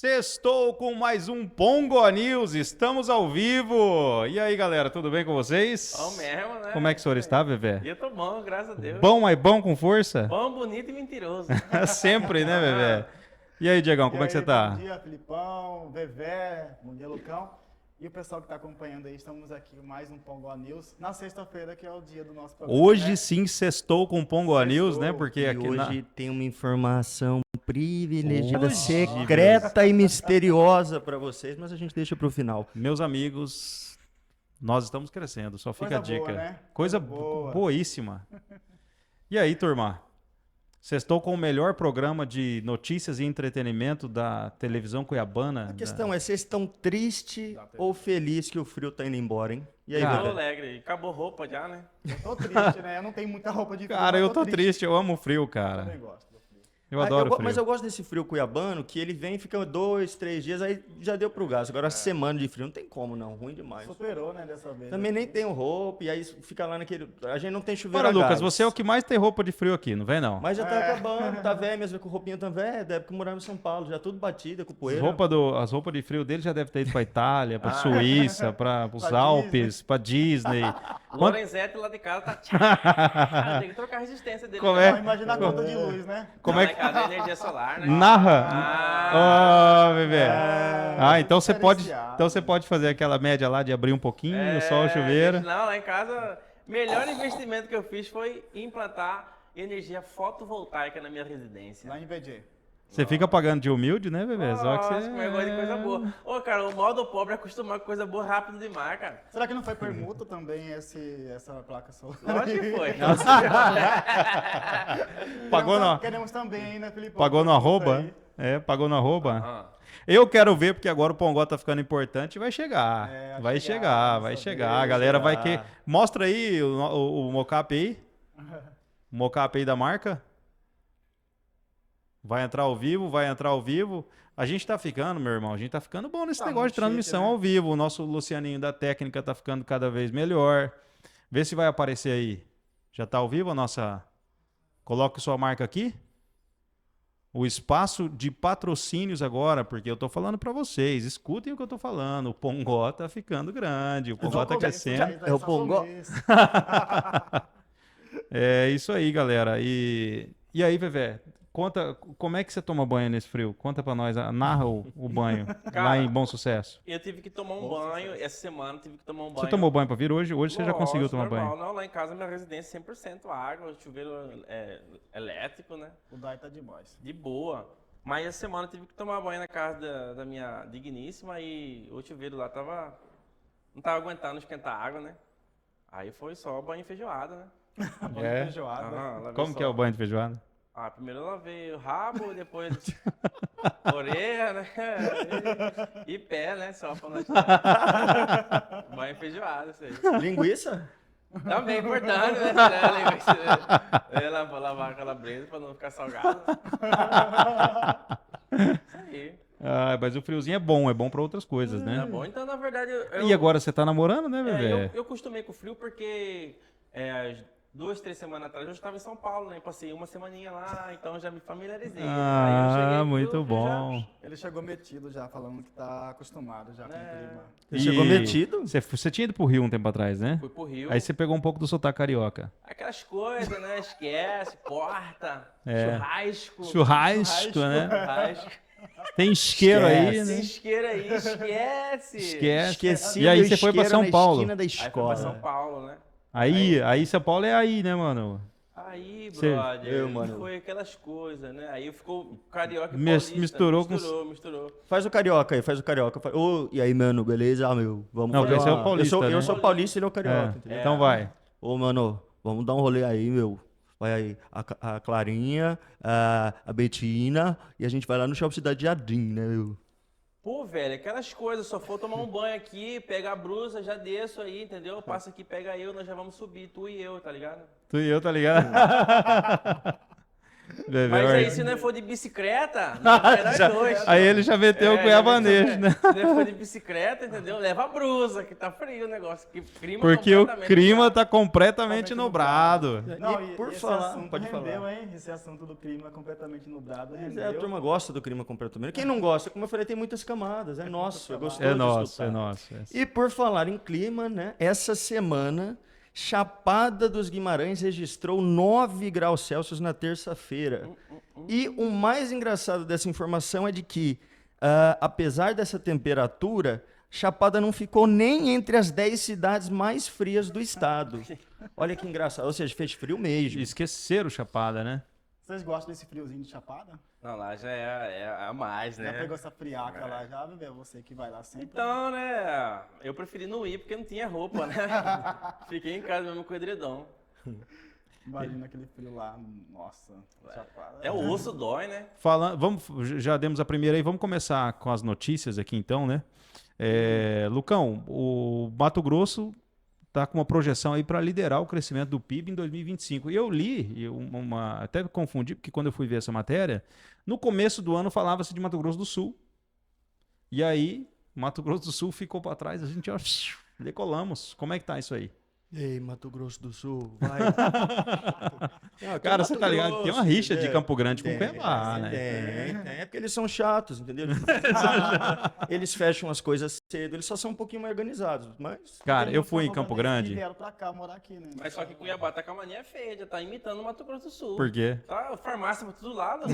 Sextou com mais um Pongo News, estamos ao vivo. E aí, galera, tudo bem com vocês? Bom mesmo, né? Como é que o senhor está, Bebê? Eu tô bom, graças a Deus. Bom, mas bom com força? Bom, bonito e mentiroso. Sempre, né, Bebê? E aí, Diegão, como é que você tá? Bom dia, Filipão, Vevé, bom dia, Lucão. E o pessoal que está acompanhando aí, estamos aqui com mais um Pongo News, na sexta-feira, que é o dia do nosso programa. Hoje né? sim sextou com Pongo News, né? Porque E aqui hoje tem uma informação privilegiada, Hoje, secreta e misteriosa para vocês, mas a gente deixa para o final. meus amigos, nós estamos crescendo, só fica Coisa a dica. boa, né? Coisa Boa. boíssima. E aí, turma? Sextou com o melhor programa de notícias e entretenimento da televisão cuiabana. A questão é, vocês estão tristes ou felizes que o frio tá indo embora, hein? E aí, Cara, Tô Bebê? alegre. Acabou roupa já, né? Eu tô triste, né? Eu não tenho muita roupa de frio. Cara, mas eu tô triste, eu amo o frio, Eu cara. também gosto do frio. Eu adoro o frio. Mas eu gosto desse frio cuiabano, que ele vem e fica 2, 3 dias, aí já deu pro gasto. Agora, semana de frio não tem como, não. Ruim demais. Superou, né, dessa vez. Também nem tenho roupa, e aí fica lá naquele... A gente não tem chuveiro Bora, a Lucas, gás. você é o que mais tem roupa de frio aqui, não vem não? Mas já tá acabando, tá velho mesmo, com roupinha tão velha, da época que eu morava em São Paulo, já tudo batida, com As poeira. roupas de frio dele já deve ter ido pra Itália, pra Suíça, para os Pra Alpes, pra Disney. O Lorenzetti lá de casa tá tchau. Tem que trocar a resistência dele. Como né? é? Não, imagina a conta de luz, né? Como Não, é lá em que... casa é energia solar, né? Narra? Ah, Bebê. Então você diferenciado. pode fazer aquela média lá de abrir um pouquinho, só o chuveiro. gente, não, lá em casa, melhor investimento que eu fiz foi implantar energia fotovoltaica na minha residência. Lá em VG. Você fica pagando de humilde, né, Bebê? Só que Nossa, você... como eu gosto de coisa boa. Ô, cara, o mal do pobre é acostumar com coisa boa rápido demais, cara. Será que não foi permuta também essa placa solar? Lógico que foi. Pagou Queremos também aí, né, Filipão? Pagou no Permuta arroba? aí. É, pagou no arroba. Aham. Eu quero ver, porque agora o Pongó tá ficando importante e vai chegar. Vai chegar, vai dessa chegar. vez, A galera vai chegar. que... Mostra aí o mocap aí. O mocap aí da marca. Vai entrar ao vivo, vai entrar ao vivo. A gente tá ficando, meu irmão, a gente tá ficando bom nesse Tá negócio muito de transmissão chique, né? ao vivo. O nosso Lucianinho da técnica tá ficando cada vez melhor. Vê se vai aparecer aí. Já tá ao vivo a nossa... Coloque sua marca aqui. O espaço de patrocínios agora, porque eu tô falando para vocês, escutem o que eu tô falando. O Pongó tá ficando grande, o Pongó tá crescendo. É o Pongó? É isso aí, galera. E aí, Vevé, conta como é que você toma banho nesse frio? Conta para nós, narra o banho lá Cara, em Bom Sucesso. Eu tive que tomar um banho, essa semana tive que tomar um banho. Você tomou banho para vir hoje? Hoje você já conseguiu Lógico, tomar normal. banho? Não, lá em casa minha residência é 100% água, chuveiro elétrico, né? O Dai tá demais. De boa. Mas essa semana eu tive que tomar banho na casa da minha digníssima e o chuveiro lá não tava aguentando esquentar a água, né? Aí foi só banho e feijoada, né? É? Feijoada. Aham, lavei Como só- que é o banho de feijoada? primeiro eu lavei o rabo, depois orelha, né? E pé, né? Só pra nós. Banho e feijoada, isso aí. Linguiça? Também é importante, né? Lavar a calabresa pra não ficar salgado. Isso aí. Ah, mas o friozinho é bom para outras coisas, né? Tá bom. Então, na verdade, E agora você tá namorando, né, Bebê? eu costumei com o frio porque 2, 3 semanas atrás eu estava em São Paulo, né? Passei uma semaninha lá, então já me familiarizei. Aí eu cheguei pro Muito frio bom. Ele chegou metido já, falando que tá acostumado já com o clima. Você chegou metido? Você tinha ido pro Rio um tempo atrás, né? Fui pro Rio. Aí você pegou um pouco do sotaque carioca. Aquelas coisas, né? Esquece, porta, É. churrasco. Churrasco, né? Churrasco. Tem isqueiro aí, Esquece. né? Tem isqueiro aí, esquece. Esquece. Esqueci E aí do você foi pra isqueiro São na Paulo. esquina da Aí fui pra escola. São Paulo, né? Aí São Paulo é aí, né, mano? Aí, Cê- brother, mano. foi aquelas coisas, né? Aí ficou carioca e Mis- paulista. misturou com- Misturou. Faz o carioca aí, faz o carioca. Ô, e aí, mano, beleza? Ah, meu, vamos Não, fazer esse é o uma- paulista, Eu né? sou paulista e ele é o carioca. É, entendeu? então vai. Ô, mano, vamos dar um rolê aí, meu. Vai aí, a Clarinha, a Betina, e a gente vai lá no Shopping Cidade Jardim, né, meu? Pô, velho, aquelas coisas, só for tomar um banho aqui, pega a blusa, já desço aí, entendeu? Passa aqui, pega eu, nós já vamos subir, tu e eu, tá ligado? Tu e eu, tá ligado? Bebê Mas Orlando. aí, se não for de bicicleta, vai dar dois. Aí ele já meteu o já cuiabanejo, meteu- né? Se não for de bicicleta, entendeu? Leva a brusa, que tá frio o negócio. Que clima Porque o completamente clima nublado. tá completamente nublado. Não, E e por esse falar- assunto pode rendeu, falar. hein? Esse assunto do clima completamente nublado Mas rendeu. a turma gosta do clima completamente. Quem não gosta, como eu falei, tem muitas camadas. É nosso, é gostoso É de nosso, escutar. é nosso. E por falar em clima, né? Essa semana, Chapada dos Guimarães registrou 9 graus Celsius na terça-feira. E o mais engraçado dessa informação é de que, apesar dessa temperatura, Chapada não ficou nem entre as 10 cidades mais frias do estado. Olha que engraçado. Ou seja, fez frio mesmo. Esqueceram Chapada, né? Vocês gostam desse friozinho de Chapada? Não, lá já é a mais, Já né? pegou essa friaca lá, já, bebê? Você que vai lá sempre. Então, né, eu preferi não ir porque não tinha roupa, né? Fiquei em casa mesmo com o edredom. Imagina aquele frio lá, nossa, Chapada. É, o osso dói, né? Já demos a primeira aí, vamos começar com as notícias aqui então, né? Lucão, o Mato Grosso está com uma projeção aí para liderar o crescimento do PIB em 2025. E eu li, até confundi, porque quando eu fui ver essa matéria, no começo do ano falava-se de Mato Grosso do Sul. E aí, Mato Grosso do Sul ficou para trás, a gente ó, decolamos. Como é que tá isso aí? Ei, Mato Grosso do Sul, vai. Não, aqui é Cara, você Mato tá ligado? Grosso, Tem uma rixa de entendeu? Campo Grande com Cuiabá, né? É porque eles são chatos, entendeu? Eles fecham as coisas cedo, eles só são um pouquinho mais organizados, mas... Cara, eu fui em Eles Campo Grande. vieram pra cá morar aqui, né? Mas só que Cuiabá tá com a mania feia, já tá imitando o Mato Grosso do Sul. Por quê? Tá farmácia pra todo lado.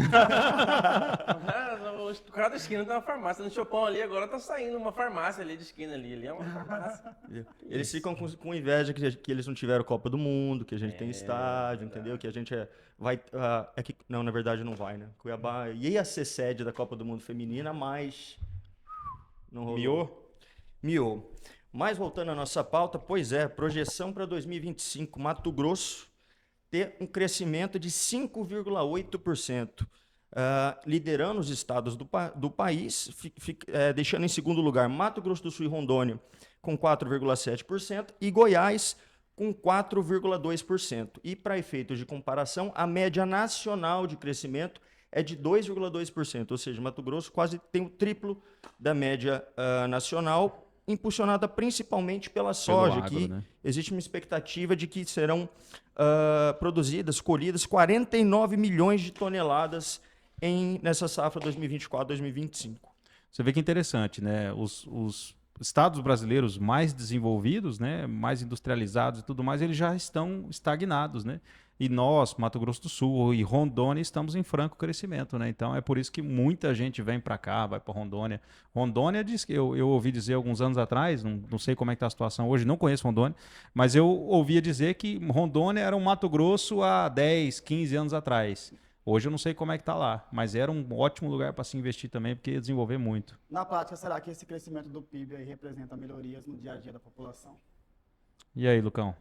Cada esquina tem uma farmácia. No Chopão ali agora tá saindo uma farmácia ali de esquina ali. Ali é uma farmácia. Eles ficam com inveja que eles não tiveram Copa do Mundo, que a gente tem estádio, entendeu? Que a gente vai... não, na verdade não vai, né? Cuiabá ia ser sede da Copa do Mundo Feminina, mas... Não rolou. Miou. Mas voltando à nossa pauta, pois é, projeção para 2025, Mato Grosso ter um crescimento de 5,8%. Liderando os estados do país, deixando em segundo lugar Mato Grosso do Sul e Rondônia com 4,7% e Goiás com 4,2%. E para efeitos de comparação, a média nacional de crescimento é de 2,2%, ou seja, Mato Grosso quase tem o triplo da média nacional, impulsionada principalmente pela soja, agro, que né? existe uma expectativa de que serão colhidas 49 milhões de toneladas nessa safra 2024-2025. Você vê que interessante, né? Os estados brasileiros mais desenvolvidos, né, mais industrializados e tudo mais, eles já estão estagnados, né? E nós, Mato Grosso do Sul e Rondônia, estamos em franco crescimento, né? Então é por isso que muita gente vem para cá, vai para Rondônia. Rondônia diz que eu ouvi dizer alguns anos atrás, não sei como é que está a situação hoje, não conheço Rondônia, mas eu ouvia dizer que Rondônia era um Mato Grosso há 10, 15 anos atrás. Hoje eu não sei como é que está lá, mas era um ótimo lugar para se investir também, porque ia desenvolver muito. Na prática, será que esse crescimento do PIB aí representa melhorias no dia a dia da população? E aí, Lucão?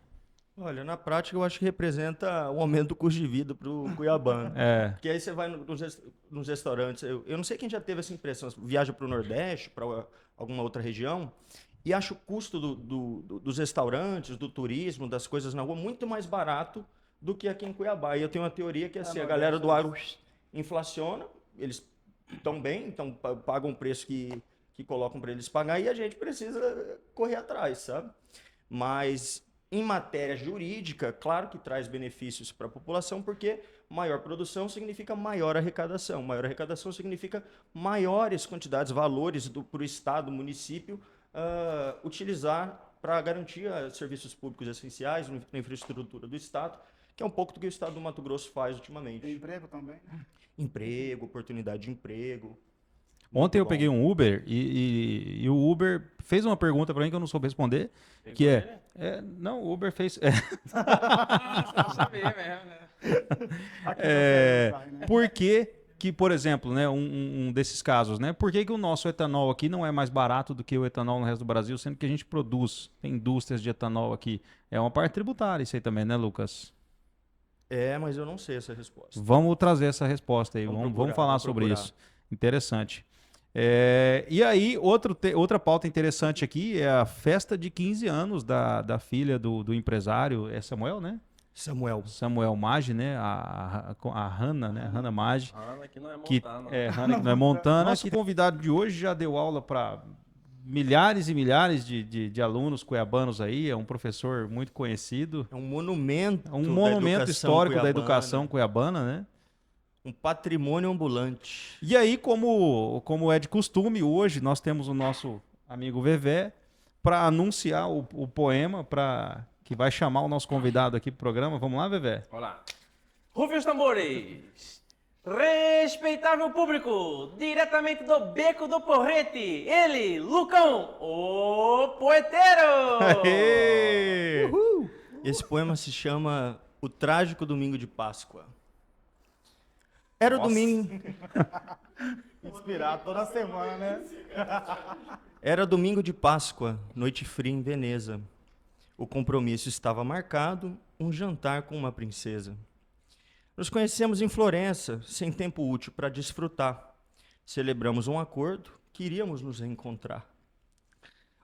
Olha, na prática eu acho que representa o aumento do custo de vida para o cuiabano. Porque aí você vai nos restaurantes, eu não sei quem já teve essa impressão, viaja para o Nordeste, para alguma outra região, e acha o custo dos restaurantes, do turismo, das coisas na rua, muito mais barato do que aqui em Cuiabá. E eu tenho uma teoria que assim, a galera do agro inflaciona, eles estão bem, então pagam o preço que colocam para eles pagar e a gente precisa correr atrás, sabe? Mas em matéria jurídica, claro que traz benefícios para a população, porque maior produção significa maior arrecadação. Maior arrecadação significa maiores quantidades, valores para o Estado, município, utilizar para garantir serviços públicos essenciais na infraestrutura do Estado, que é um pouco do que o Estado do Mato Grosso faz ultimamente. Tem emprego também? Emprego, oportunidade de emprego. Ontem eu bom. peguei um Uber e o Uber fez uma pergunta para mim que eu não soube responder, que não, o Uber fez... Não sabia mesmo, né? Aqui você não sai, né? Por que, por exemplo, né, um desses casos, né? Por que o nosso etanol aqui não é mais barato do que o etanol no resto do Brasil, sendo que a gente produz, tem indústrias de etanol aqui? É uma parte tributária isso aí também, né, Lucas? Mas eu não sei essa resposta. Vamos trazer essa resposta aí, Vamos vamos falar vamos sobre procurar. isso. Interessante. E aí, outra pauta interessante aqui é a festa de 15 anos da filha do empresário, é Samuel, né? Samuel Maggi, né? A Hanna, né? Hanna Maggi. Ana que não é Que Montana. é Hanna que não é Montana. Nosso convidado de hoje já deu aula para milhares e milhares de alunos cuiabanos aí. É um professor muito conhecido. É um monumento. Um monumento histórico da cuiabana, educação cuiabana, né? Um patrimônio ambulante. E aí, como é de costume, hoje nós temos o nosso amigo Vevé para anunciar o poema que vai chamar o nosso convidado aqui pro programa. Vamos lá, Vevé? Olá. Rufem os tambores. Respeitável público, diretamente do Beco do Porrete, ele, Lucão, o poeteiro. Aê! Esse poema se chama O Trágico Domingo de Páscoa. Era o domingo. Inspirar toda semana, né? Era domingo de Páscoa, noite fria em Veneza. O compromisso estava marcado, um jantar com uma princesa. Nos conhecemos em Florença, sem tempo útil para desfrutar. Celebramos um acordo, queríamos nos reencontrar.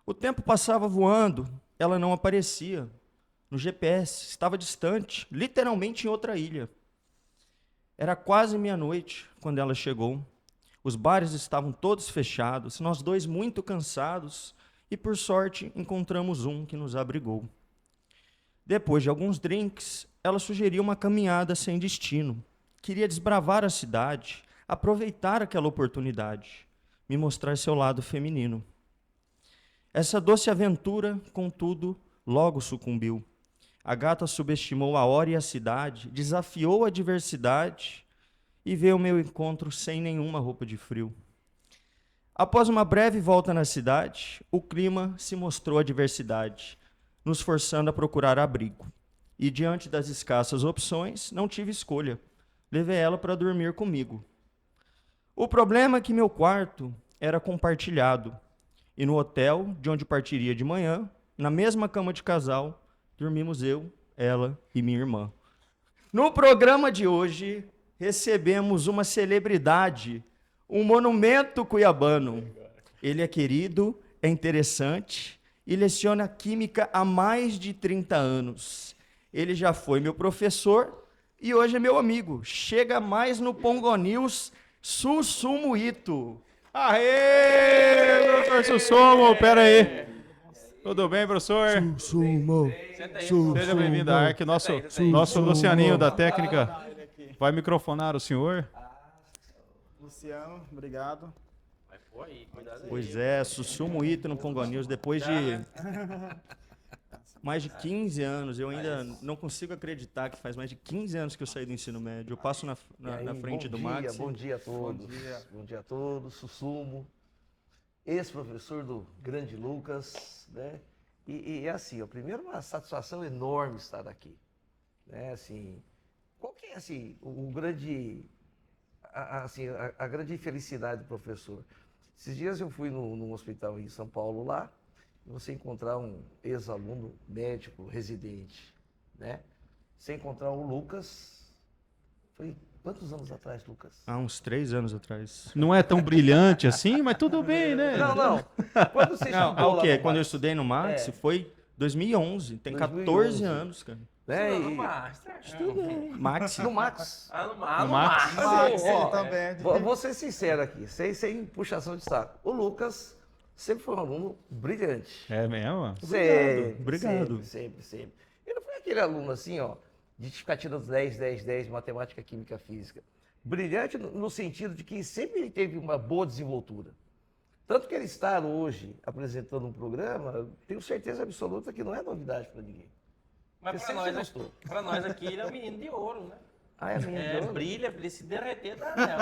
O tempo passava voando, ela não aparecia. No GPS, estava distante, literalmente em outra ilha. Era quase meia-noite quando ela chegou. Os bares estavam todos fechados, nós dois muito cansados, e por sorte encontramos um que nos abrigou. Depois de alguns drinks, ela sugeriu uma caminhada sem destino. Queria desbravar a cidade, aproveitar aquela oportunidade, me mostrar seu lado feminino. Essa doce aventura, contudo, logo sucumbiu. A gata subestimou a hora e a cidade, desafiou a diversidade e veio ao meu encontro sem nenhuma roupa de frio. Após uma breve volta na cidade, o clima se mostrou a diversidade, nos forçando a procurar abrigo. E diante das escassas opções, não tive escolha. Levei ela para dormir comigo. O problema é que meu quarto era compartilhado, e no hotel, de onde partiria de manhã, na mesma cama de casal, dormimos eu, ela e minha irmã. No programa de hoje, recebemos uma celebridade, um monumento cuiabano. Ele é querido, é interessante e leciona química há mais de 30 anos. Ele já foi meu professor e hoje é meu amigo. Chega mais no Pongo News, Sussumo Ito. Aê, professor Sussumo, pera aí. Tudo bem, professor? Sussumo. Seja bem-vindo à ARC. Nosso Lucianinho da técnica vai microfonar o senhor. Luciano, obrigado. Vai pôr aí, cuidado aí. Pois é, Sussumo Ito no Pongo News, depois de mais de 15 anos, eu ainda não consigo acreditar que faz mais de 15 anos que eu saí do ensino médio. Eu passo na frente do Max. Bom dia a todos. Bom dia a todos. Sussumo, ex-professor do grande Lucas, né? E é assim, ó, primeiro uma satisfação enorme estar aqui, né? Assim, qual que é assim o grande a grande felicidade do professor? Esses dias eu fui num hospital em São Paulo lá, e você encontrar um ex-aluno médico residente, né? Você encontrar o Lucas, foi quantos anos atrás, Lucas? Há uns 3 anos atrás. Não é tão brilhante assim, mas tudo bem, né? Não. Quando você estudou O quê? lá no Quando eu Max, estudei no Max, foi 2011. Tem 14 2011. anos, cara. né? No Master. Max. No Max. No Max. Max. Max, ó, ele também. Vou ser sincero aqui, sem puxação de saco. O Lucas sempre foi um aluno brilhante. É mesmo? Obrigado. Sempre. Ele não foi aquele aluno assim, ó, de ficar tirando 10, matemática, química, física. Brilhante no sentido de que sempre teve uma boa desenvoltura. Tanto que ele estar hoje apresentando um programa, tenho certeza absoluta que não é novidade para ninguém. Mas Você sempre gostou. pra nós aqui, ele é um menino de ouro, né? Ah, é menino de ouro? Brilha se derreter da anel.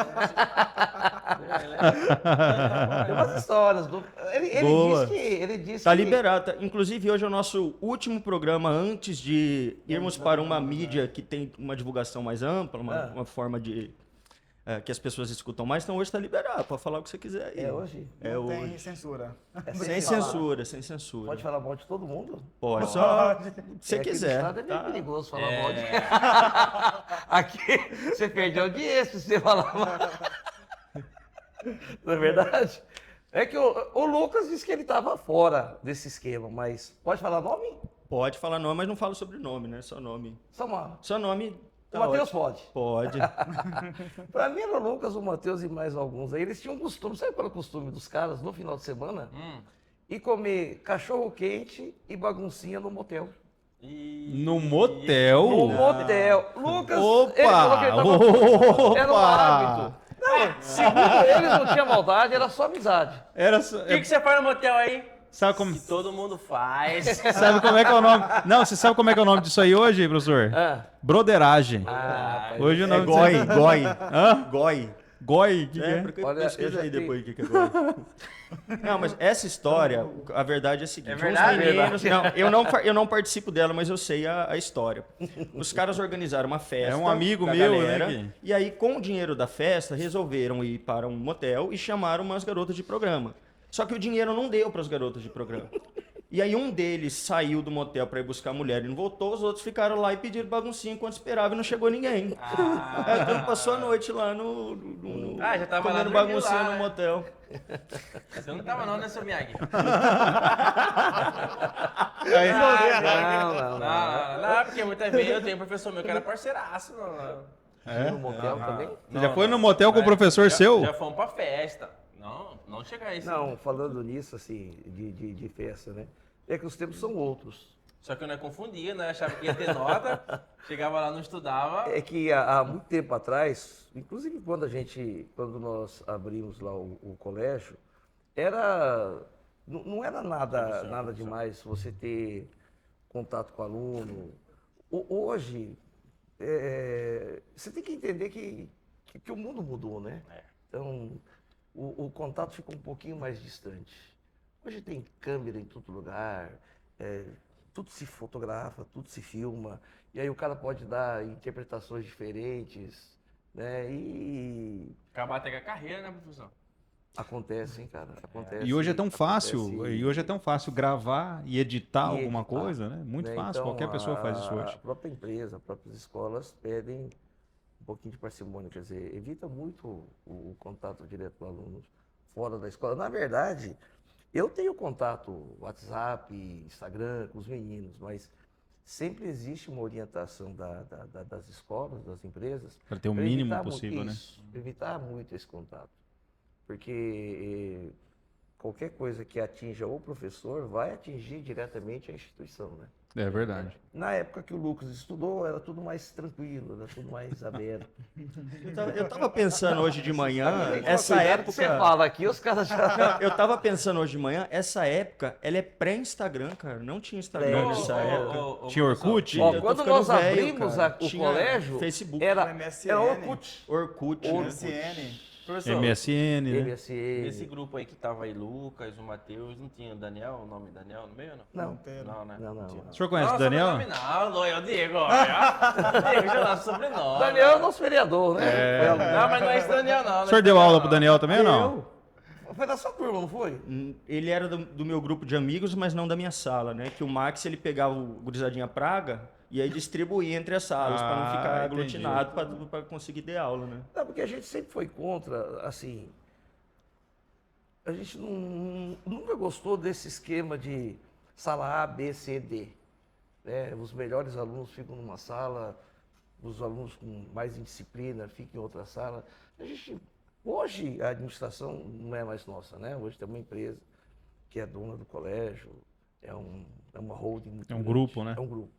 Tem umas histórias. Boa. Ele disse Tá que... liberado. Inclusive, hoje é o nosso último programa antes de irmos para uma mídia que tem uma divulgação mais ampla, uma forma de... que as pessoas escutam mais. Então, hoje está liberado. Pode falar o que você quiser aí. É hoje? É Não tem hoje. censura. É Sem censura, sem censura. Pode falar mal de todo mundo? Pode. Só se você Aqui do quiser. estado é meio Tá? perigoso falar mal de... Aqui você perde a audiência se você falar mal. Não é verdade? É que o Lucas disse que ele estava fora desse esquema, mas pode falar nome? Pode falar nome, mas não falo sobrenome, né? Só nome. Só nome. O Matheus pode. Pode. Para mim era o Lucas, o Matheus e mais alguns aí. Eles tinham um costume, sabe qual é o costume dos caras no final de semana? Ir comer cachorro quente e baguncinha no motel. No motel? No motel. Lucas, Opa! ele falou que ele tava... Era um hábito. Não, segundo ele, não tinha maldade, era só amizade. Era só... O que você faz no motel aí? Sabe como... Que todo mundo faz. Sabe como é que é o nome? Não, você sabe como é que é o nome disso aí hoje, professor? Broderagem. Hoje o nome Goi. Hã? Goi. Goi? Que é? Olha, Pesquisa eu já aí tenho- depois o que é goi. Não, mas essa história, a verdade é a seguinte. É verdade? Uns meninos, não, eu não participo dela, mas eu sei a história. Os caras organizaram uma festa. É um amigo da meu, galera, né, que- E aí, com o dinheiro da festa, resolveram ir para um motel e chamaram umas garotas de programa. Só que o dinheiro não deu para as garotas de programa. E aí um deles saiu do motel para ir buscar a mulher e não voltou, os outros ficaram lá e pediram baguncinha enquanto esperavam e não chegou ninguém. Aí todo mundo passou a noite lá Já tava lá comendo dormindo baguncinha lá, no né? motel. Você não tava não, né, seu Miyagi? Não, porque muitas vezes eu tenho um professor meu que era parceiraço. No motel também? Você já foi no motel com o professor seu? Já fomos pra festa. Não chega a isso. Não, falando nisso, assim, de festa, né? É que os tempos são outros. Só que eu não confundia, né? Achava que ia ter nota, chegava lá, não estudava. É que há muito tempo atrás, inclusive quando nós abrimos lá o colégio, não era nada demais você ter contato com o aluno. Hoje, você tem que entender que o mundo mudou, né? Então, o contato fica um pouquinho mais distante. Hoje tem câmera em todo lugar, tudo se fotografa, tudo se filma, e aí o cara pode dar interpretações diferentes, né? E Acabar até com a carreira, né, professor? acontece, hein, cara? Acontece. E hoje é tão fácil, acontece. e hoje é tão fácil gravar e editar E alguma editar, coisa, né? Muito né? fácil, Então, qualquer pessoa faz isso hoje. A própria empresa, as próprias escolas pedem um pouquinho de parcimônia, quer dizer, evita muito o contato direto com alunos fora da escola. Na verdade, eu tenho contato WhatsApp, Instagram com os meninos, mas sempre existe uma orientação das escolas, das empresas, Para ter o pra mínimo evitar possível, né? evitar muito esse contato. Porque qualquer coisa que atinja o professor vai atingir diretamente a instituição, né? É verdade. Na época que o Lucas estudou, era tudo mais tranquilo, era tudo mais aberto. Eu tava pensando hoje de manhã, essa Cuidado que época... você fala aqui, os caras já... Eu tava pensando hoje de manhã, essa época, ela é pré-Instagram, cara. Não tinha Instagram nessa época. Tinha Orkut? Ó, Eu tô quando ficando nós velho, abrimos cara. o Tinha colégio, Facebook. era MSN. Orkut, né? MSN. Professor, MSN, né? MSN. esse grupo aí que tava aí, Lucas, o Matheus, não tinha o Daniel, o nome Daniel no meio, não? Não, né? Não. O senhor conhece o Daniel? Sobrenome não, é o Diego, olha. Diego já lá, sobrenome. Daniel é o nosso vereador, né? Não, mas não é esse Daniel, não. O senhor deu aula pro Daniel também ou não? Foi da sua turma, não foi? Ele era do meu grupo de amigos, mas não da minha sala, né? Que o Max, ele pegava o gurizadinha praga e aí distribuía entre as salas, para não ficar entendi. aglutinado, para conseguir ter aula, né? Não, porque a gente sempre foi contra, assim... A gente nunca gostou desse esquema de sala A, B, C, D. Né? Os melhores alunos ficam numa sala, os alunos com mais indisciplina ficam em outra sala. Hoje a administração não é mais nossa, né? Hoje tem uma empresa que é dona do colégio, é uma holding muito É um grande, grupo, né? É um grupo.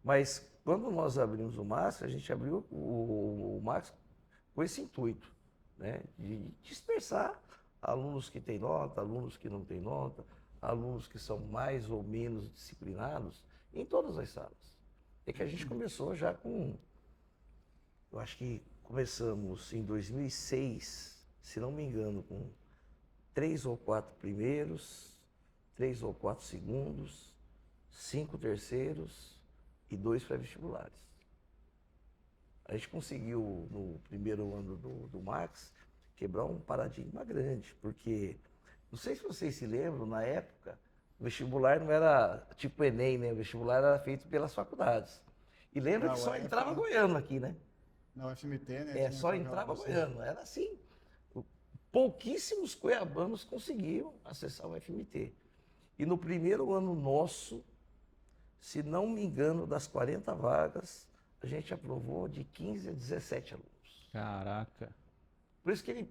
Mas quando nós abrimos o Max, a gente abriu o Max com esse intuito, né? De dispersar alunos que têm nota, alunos que não têm nota, alunos que são mais ou menos disciplinados em todas as salas. É que a gente começou já com... Eu acho que começamos em 2006, se não me engano, com 3 ou 4 primeiros, 3 ou 4 segundos, 5 terceiros e 2 pré-vestibulares. A gente conseguiu, no primeiro ano do Max, quebrar um paradigma grande, porque, não sei se vocês se lembram, na época, o vestibular não era tipo Enem, né? O vestibular era feito pelas faculdades. E lembra que só entrava goiano aqui, né? Na UFMT, né? Só entrava goiano. Era assim. Pouquíssimos cuiabanos conseguiam acessar o UFMT. E no primeiro ano nosso, se não me engano, das 40 vagas, a gente aprovou de 15 a 17 alunos. Caraca. Por isso que ele...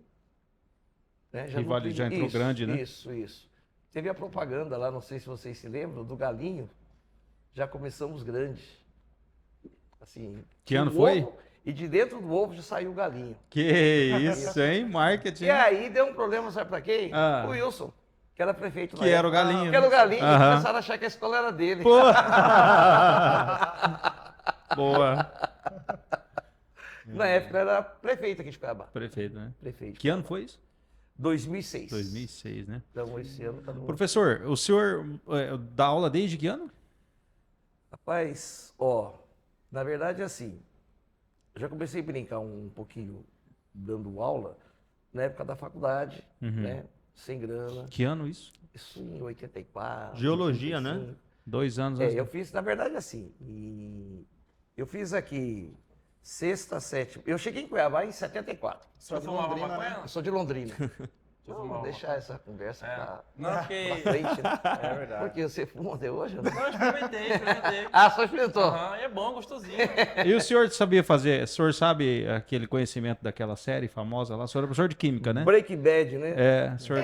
Né, Já entrou isso, grande, né? Isso. Teve a propaganda lá, não sei se vocês se lembram, do galinho. Já começamos grande. Assim, Que ano o foi? ovo, e de dentro do ovo já saiu o galinho. Que isso, hein? Marketing. E aí deu um problema, sabe pra quem? Ah. O Wilson, que era prefeito na Que era o época. galinho. Que era o galinho, e Aham. começaram a achar que a escola era dele. Pô. Boa. Na época era prefeito aqui de Cuiabá. Prefeito, né? Prefeito. Que ano foi isso? 2006. 2006, né? Então esse ano tá no... Professor, o senhor dá aula desde que ano? Rapaz, ó, na verdade é assim, eu já comecei a brincar um pouquinho dando aula na época da faculdade, né? Sem grana. Que ano isso? Isso em 84. Geologia, né? 85. 2 anos antes. Eu fiz, na verdade, assim, eu fiz aqui sexta, sétima. Eu cheguei em Cuiabá em 74. Só de fumava Londrina, maconha? né? Eu sou de Londrina. Não, fumava vou deixar essa conversa pra Não, porque... frente, né? É verdade. Porque você fuma até hoje? Né? Não, eu experimentei. Ah, só experimentou? Aham, é bom, gostosinho. E o senhor sabia fazer? O senhor sabe aquele conhecimento daquela série famosa lá? O senhor é professor de química, né? Breaking Bad, né? É, o senhor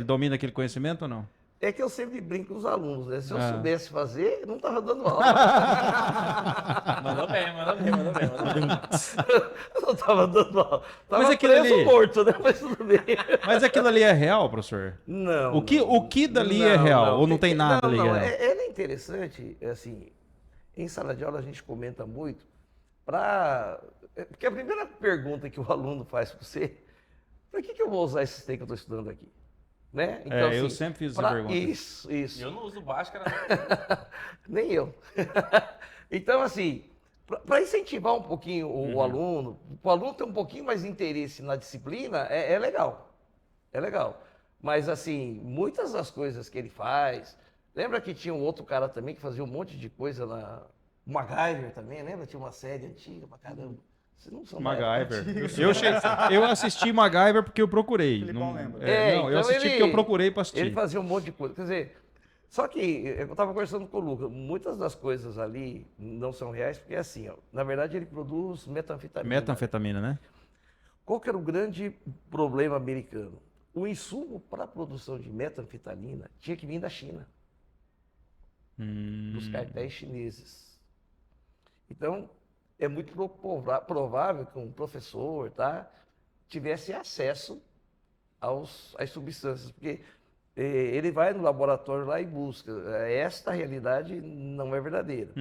domina aquele conhecimento ou não? É que eu sempre brinco com os alunos, né? Se eu Ah. soubesse fazer, eu não tava dando aula. Mandou bem. Eu não tava dando aula. Tava Mas aquilo preso ali- morto, né? Mas tudo bem. Mas aquilo ali é real, professor? Não. O que dali é real? Ou não tem nada ali Não, real? ela é interessante, assim, em sala de aula a gente comenta muito porque a primeira pergunta que o aluno faz para você, para que eu vou usar esse sistema que eu estou estudando aqui? Né? Eu sempre fiz essa pergunta. Isso. Eu não uso Bhaskara, Nem eu. Então, assim, para incentivar um pouquinho o aluno, o aluno ter um pouquinho mais de interesse na disciplina, é legal. É legal. Mas, assim, muitas das coisas que ele faz... Lembra que tinha um outro cara também que fazia um monte de coisa na... O MacGyver também, lembra? Tinha uma série antiga pra caramba. Vocês não são da época. MacGyver. Eu assisti MacGyver porque eu procurei. Filipão Não, lembra. não, eu então assisti porque eu procurei para assistir. Ele fazia um monte de coisa. Quer dizer, só que eu estava conversando com o Lucas, muitas das coisas ali não são reais, porque assim, ó, na verdade ele produz metanfetamina. Metanfetamina, né? Qual que era o grande problema americano? O insumo para a produção de metanfetamina tinha que vir da China, dos cartéis chineses. Então, é muito provável que um professor, tá, tivesse acesso às substâncias, porque ele vai no laboratório lá e busca. Esta realidade não é verdadeira.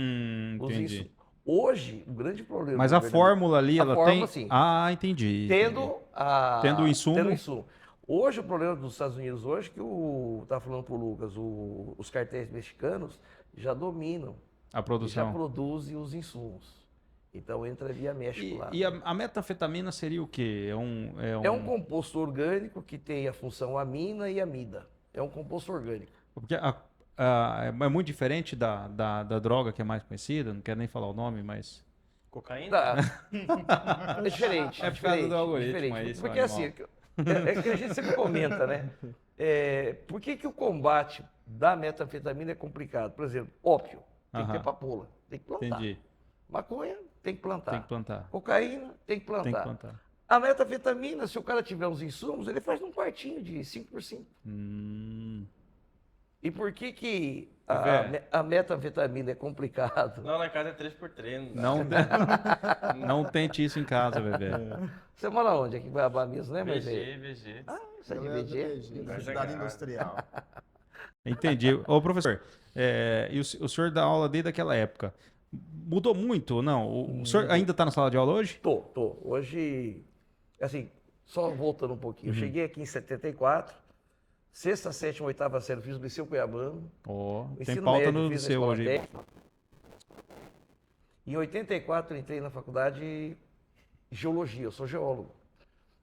Entendi. Hoje, o grande problema... Mas a fórmula ali, ela tem... Sim. Ah, entendi. Tendo o insumo. Tendo o insumo. Hoje, o problema dos Estados Unidos hoje, que tá falando pro Lucas, os cartéis mexicanos já dominam. A produção. Já produzem os insumos. Então entra via México lá. E a metanfetamina seria o quê? É um composto orgânico que tem a função amina e amida. É um composto orgânico. Porque é muito diferente da droga que é mais conhecida, não quero nem falar o nome, mas... Cocaína? É diferente. É por causa do algoritmo, diferente. é isso, Porque animal. assim, é que a gente sempre comenta, né? Por que o combate da metanfetamina é complicado? Por exemplo, ópio, tem que ter papoula, tem que plantar. Entendi. Maconha, tem que plantar. Tem que plantar. Cocaína, tem que plantar. Tem que plantar. A metanfetamina, se o cara tiver os insumos, ele faz num quartinho de 5x5. E por que a metanfetamina é complicado? Não, lá em casa é 3x3. Não tente isso em casa, bebê. Você mora onde? Aqui em Cuiabá mesmo, né? VG. Ah, você é de Eu VG? Universidade Industrial. Entendi. Ô, professor, e o senhor dá aula desde aquela época. Mudou muito ou não? O senhor ainda está na sala de aula hoje? Tô. Hoje, assim, só voltando um pouquinho. Eu cheguei aqui em 74, sexta, sétima, oitava série, fiz o Liceu Cuiabano. Tem Ensino pauta médio, no fiz na seu escola hoje. técnica. Em 84, entrei na faculdade de Geologia, eu sou geólogo.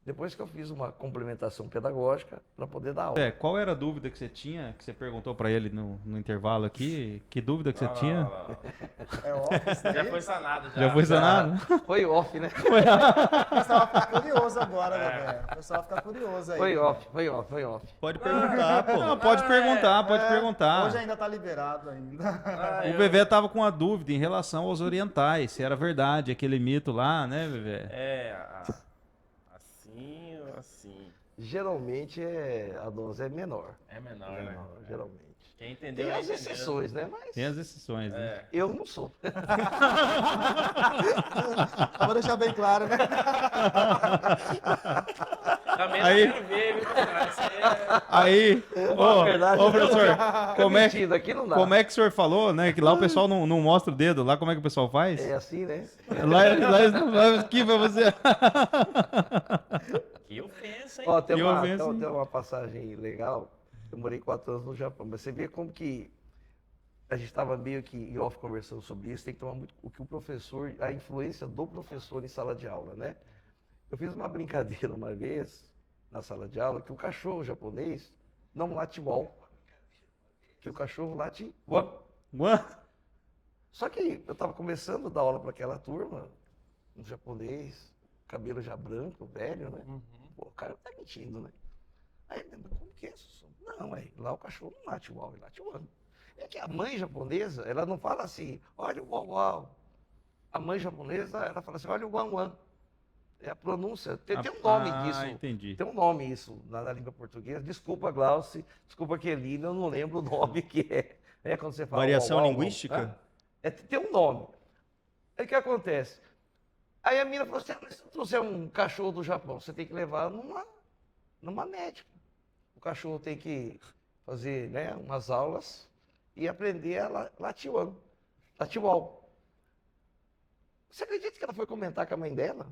Depois que eu fiz uma complementação pedagógica para poder dar aula. Qual era a dúvida que você tinha, que você perguntou para ele no intervalo aqui? Que dúvida que você tinha? É óbvio, isso Já daí. foi sanado, já. Já foi sanado? Foi off, né? O pessoal vai ficar curioso agora, velho. O pessoal vai ficar curioso aí. Foi off. Pode perguntar, pô. Não, pode perguntar, pode É, perguntar. Hoje ainda tá liberado ainda. O Vevé tava com uma dúvida em relação aos orientais, se era verdade aquele mito lá, né, Vevé? Assim. Geralmente a dose é menor. É menor, né? Geralmente. Quem entendeu, Tem as entendeu. exceções, né? Mas Tem as exceções, né? eu não sou. Vou deixar bem claro, né? Também Aí- não quero ver, viu, cara? Isso aí é... Aí, ô professor, como é, Mentindo, aqui não dá. como é que o senhor falou, né? Que lá o pessoal não mostra o dedo, lá como é que o pessoal faz? É assim, né? Lá aqui pra você. Que ofensa, hein? Ó, tem Que uma, ofensa, hein? tem uma passagem legal. Eu morei 4 anos no Japão, mas você vê como que a gente estava meio que em off conversando sobre isso. Tem que tomar muito o que o professor, a influência do professor em sala de aula, né? Eu fiz uma brincadeira uma vez na sala de aula que o cachorro japonês não late igual. Que o cachorro late igual. Ué? Só que eu estava começando a dar aula para aquela turma, um japonês, cabelo já branco, velho, né? Pô, o cara tá mentindo, né? Aí ele lembra, como que é isso? Não, aí lá o cachorro não late igual, ele late igual. É que a mãe japonesa, ela não fala assim, olha o uau uau. A mãe japonesa, ela fala assim, olha o uau uau. É a pronúncia, tem um nome disso. Entendi. Tem um nome isso na língua portuguesa. Desculpa, Glauci, desculpa, Kelina, eu não lembro o nome que é. É quando você fala Variação uau, uau, linguística? uau, tá? Tem um nome. Aí o que acontece? Aí a menina falou assim, mas se eu trouxer um cachorro do Japão, você tem que levar numa médica. O cachorro tem que fazer, né, umas aulas e aprender a latiwan. Você acredita que ela foi comentar com a mãe dela?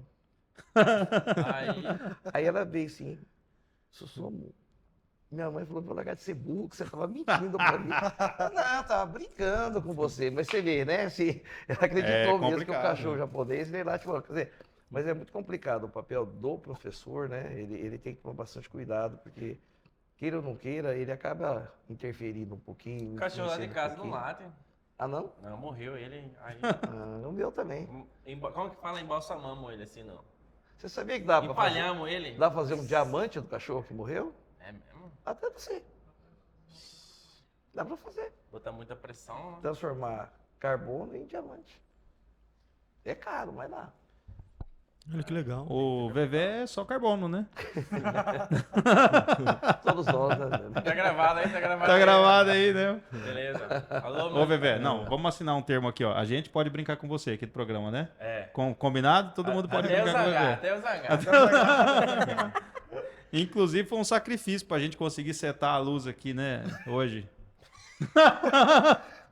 Aí ela veio assim, Sussumo, minha mãe falou pra eu largar de ser burro, que você tava mentindo pra mim. Não, tava brincando com você, mas você vê, né? Se ela acreditou mesmo que o complicado, cachorro né? japonês, ele lá, tipo, quer dizer, mas é muito complicado o papel do professor, né? Ele tem que tomar bastante cuidado, porque queira ou não queira, ele acaba interferindo um pouquinho. O cachorro lá de influenciando um casa não pouquinho. late. Ah, não? Não, morreu ele. Aí, O meu também. como que fala? Embalsamamos ele assim, não? Você sabia que dá pra fazer, Empalhamos ele. dá pra fazer um diamante do cachorro que morreu? É mesmo? Até você. Dá pra fazer. Botar muita pressão, né? Transformar carbono em diamante. É caro, mas dá. Olha que legal. O Vevé é só carbono, né? Todos nós, né? Tá gravado aí, tá gravado Tá aí. gravado aí, né? Beleza. Alô, Ô, Vevé, não, vamos assinar um termo aqui, ó. A gente pode brincar com você aqui do programa, né? É. Combinado? Todo mundo pode Até o brincar com o zangar, Vevé. até o zangar. Inclusive, foi um sacrifício pra gente conseguir setar a luz aqui, né? Hoje.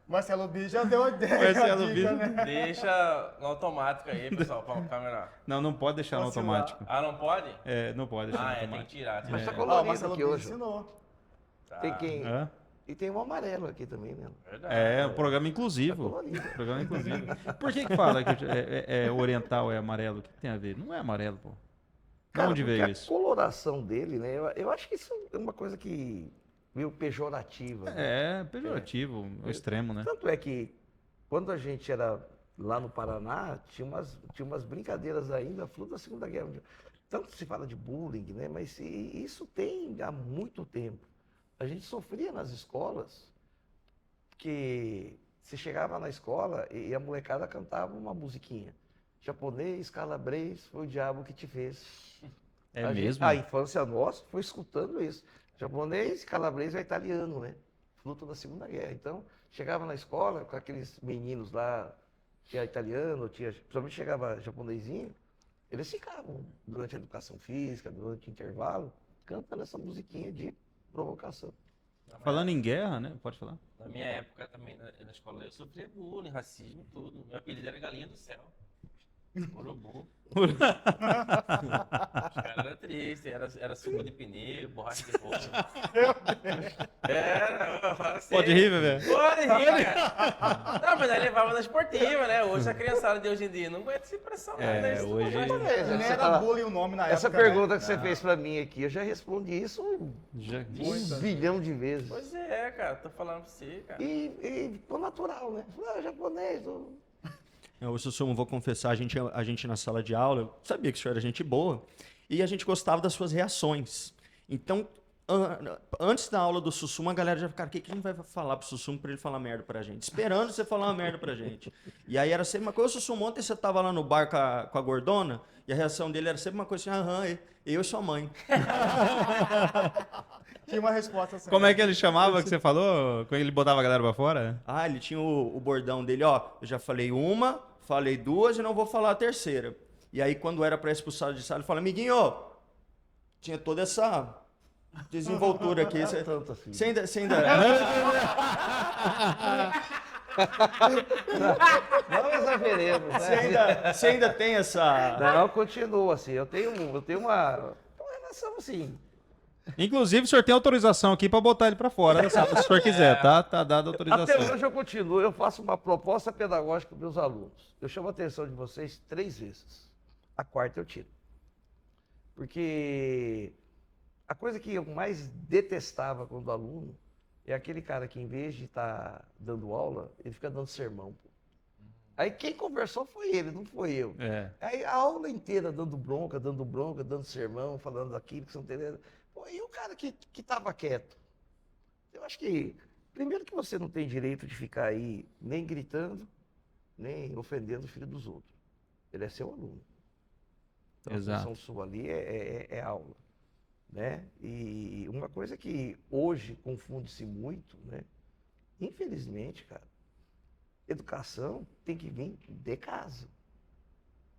Marcelo Bi já deu a ideia. Marcelo a dica, Bi. né? Deixa no automático aí, pessoal, pra câmera. Não pode deixar no Oscilar. automático. Ah, não pode? É, não pode deixar no Tem que automático. tirar. Mas tá Ó, o colorido Marcelo aqui Bi hoje. ensinou. Tá. Tem quem... Hã? E tem um amarelo aqui também, né? Verdade. É, um programa inclusivo. Tá colorido. Programa inclusivo. Por que fala que oriental é amarelo? O que tem a ver? Não é amarelo, pô. De Cara, onde porque veio a isso? coloração dele, né? Eu acho que isso é uma coisa que meio pejorativa. Né? É pejorativo, o extremo, né? Tanto é que quando a gente era lá no Paraná, tinha umas brincadeiras ainda, fruto da Segunda Guerra Mundial. Tanto se fala de bullying, né? Mas isso tem há muito tempo. A gente sofria nas escolas que você chegava na escola e a molecada cantava uma musiquinha. Japonês, calabrês, foi o diabo que te fez. É A mesmo? a infância nossa foi escutando isso. Japonês, calabrês é italiano, né? Fruto da Segunda Guerra. Então, chegava na escola com aqueles meninos lá, tinha italiano, principalmente chegava japonesinho, eles ficavam durante a educação física, durante o intervalo, cantando essa musiquinha de provocação. Falando em guerra, né? Pode falar. Na minha época também, na escola, eu sofria bullying, racismo, tudo. Meu apelido era Galinha do Céu. Urubu. Os caras eram tristes, era suco de pneu, borracha de rosto. Era, assim, Pode rir, bebê? Pode rir, cara. Não, mas aí levava na esportiva, né? Hoje a criançada de hoje em dia não aguenta essa impressão, né? Isso hoje- não vai- Nem era bullying o nome na época. Essa pergunta que você fez pra mim aqui, eu já respondi isso Já- 1 bilhão de vezes. Pois é, cara, tô falando pra você, cara. E ficou natural, né? Japonês. Eu, Sussumo, vou confessar, a gente na sala de aula, eu sabia que o senhor era gente boa, e a gente gostava das suas reações. Então, antes da aula do Sussumo, a galera já ficava, o que a gente vai falar pro Sussumo pra ele falar merda pra gente? Esperando você falar uma merda pra gente. E aí era sempre uma coisa, Sussumo, ontem você tava lá no bar com a gordona, e a reação dele era sempre uma coisa assim, aham, eu e sua mãe. Tinha uma resposta assim. Como é que ele chamava que você falou? Como ele botava a galera pra fora? Ah, ele tinha o bordão dele, ó, eu já falei uma, falei duas e não vou falar a terceira. E aí, quando era pra expulsar de sala, ele falava, amiguinho, tinha toda essa desenvoltura aqui. Você, Tanto assim. você ainda... Não exageremos, Você ainda tem essa... Não, continua assim. Eu tenho uma relação assim. Inclusive, o senhor tem autorização aqui pra botar ele pra fora, se o senhor quiser, tá? Tá dada a Até autorização. hoje eu continuo, eu faço uma proposta pedagógica para meus alunos. Eu chamo a atenção de vocês 3 vezes. A quarta eu tiro. Porque a coisa que eu mais detestava quando aluno é aquele cara que, em vez de estar dando aula, ele fica dando sermão. Pô. Aí quem conversou foi ele, não foi eu. É. Aí a aula inteira dando bronca, dando sermão, falando daquilo que você não entendendo. Pô, e o cara que estava quieto? Eu acho que, primeiro que você não tem direito de ficar aí nem gritando, nem ofendendo o filho dos outros. Ele é seu aluno. Então, Exato. a função sua ali é aula. Né? E uma coisa que hoje confunde-se muito, né? Infelizmente, cara, educação tem que vir de casa.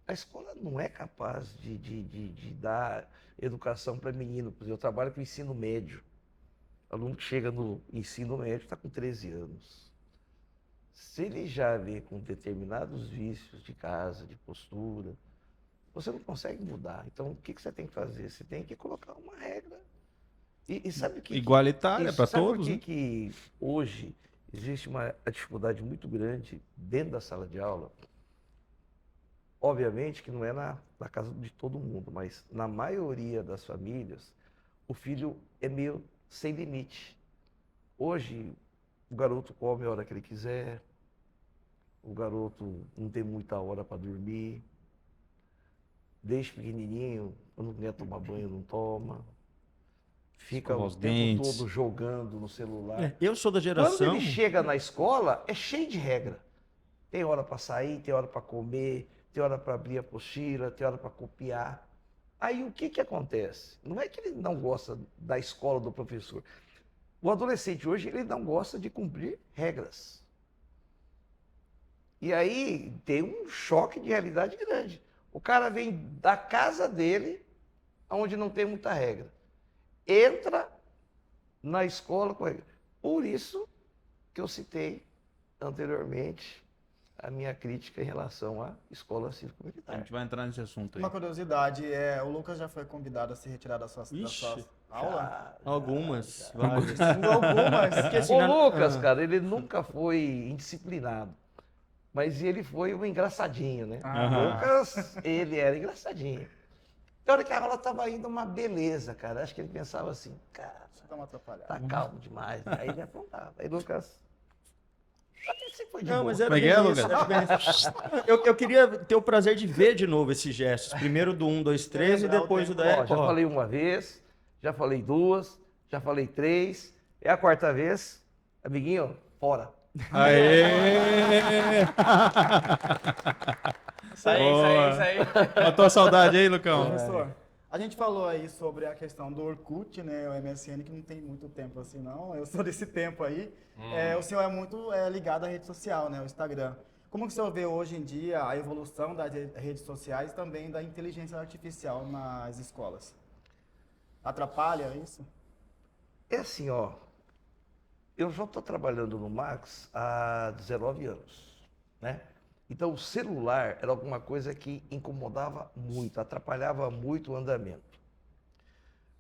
A escola não é capaz de dar educação para menino. Por exemplo, eu trabalho com ensino médio. O aluno que chega no ensino médio está com 13 anos. Se ele já vê com determinados vícios de casa, de postura, você não consegue mudar. Então, o que você tem que fazer? Você tem que colocar uma regra. E sabe o que... Igualitária para sabe todos, por que, né? que hoje existe uma dificuldade muito grande dentro da sala de aula? Obviamente que não é na casa de todo mundo, mas na maioria das famílias, o filho é meio sem limite. Hoje, o garoto come a hora que ele quiser, o garoto não tem muita hora para dormir, desde pequenininho, quando não quer tomar banho, não toma, fica Escova o os tempo dentes. todo jogando no celular. Eu sou da Quando geração... ele chega na escola, é cheio de regra. Tem hora para sair, tem hora para comer, tem hora para abrir a apostila, tem hora para copiar. Aí o que acontece? Não é que ele não gosta da escola, do professor. O adolescente hoje, ele não gosta de cumprir regras. E aí tem um choque de realidade grande. O cara vem da casa dele, onde não tem muita regra. Entra na escola com regra. Por isso que eu citei anteriormente a minha crítica em relação à escola A cívico-militar. gente vai entrar nesse assunto aí. Uma curiosidade, o Lucas já foi convidado a se retirar da sua Ixi. aula? Algumas, várias. Algumas. É porque assim, O Lucas, cara, ele nunca foi indisciplinado, mas ele foi um engraçadinho, né? Aham. O Lucas, ele era engraçadinho. Na hora que a aula estava indo uma beleza, cara, acho que ele pensava assim, cara, Dá uma atrapalhada. tá calmo demais. Aí ele apontava. Aí Lucas, só que ele sempre foi de Não, boa. mas era Como é que bem é, isso, Lucas? era bem isso. Eu queria ter o prazer de ver de novo esses gestos. Primeiro do 1, 2, 3 e lembrar o depois o tempo. da... Ó, já falei uma vez, já falei 2, já falei 3. É a quarta vez, amiguinho, fora. Aê! Isso aí, Boa. isso aí. Matou a saudade aí, Lucão? Professor, a gente falou aí sobre a questão do Orkut, né, o MSN, que não tem muito tempo assim, não. Eu sou desse tempo aí. O senhor é muito ligado à rede social, né, o Instagram. Como que o senhor vê hoje em dia a evolução das redes sociais e também da inteligência artificial nas escolas? Atrapalha isso? É assim, ó. Eu já estou trabalhando no Max há 19 anos, né? Então, o celular era alguma coisa que incomodava muito, atrapalhava muito o andamento.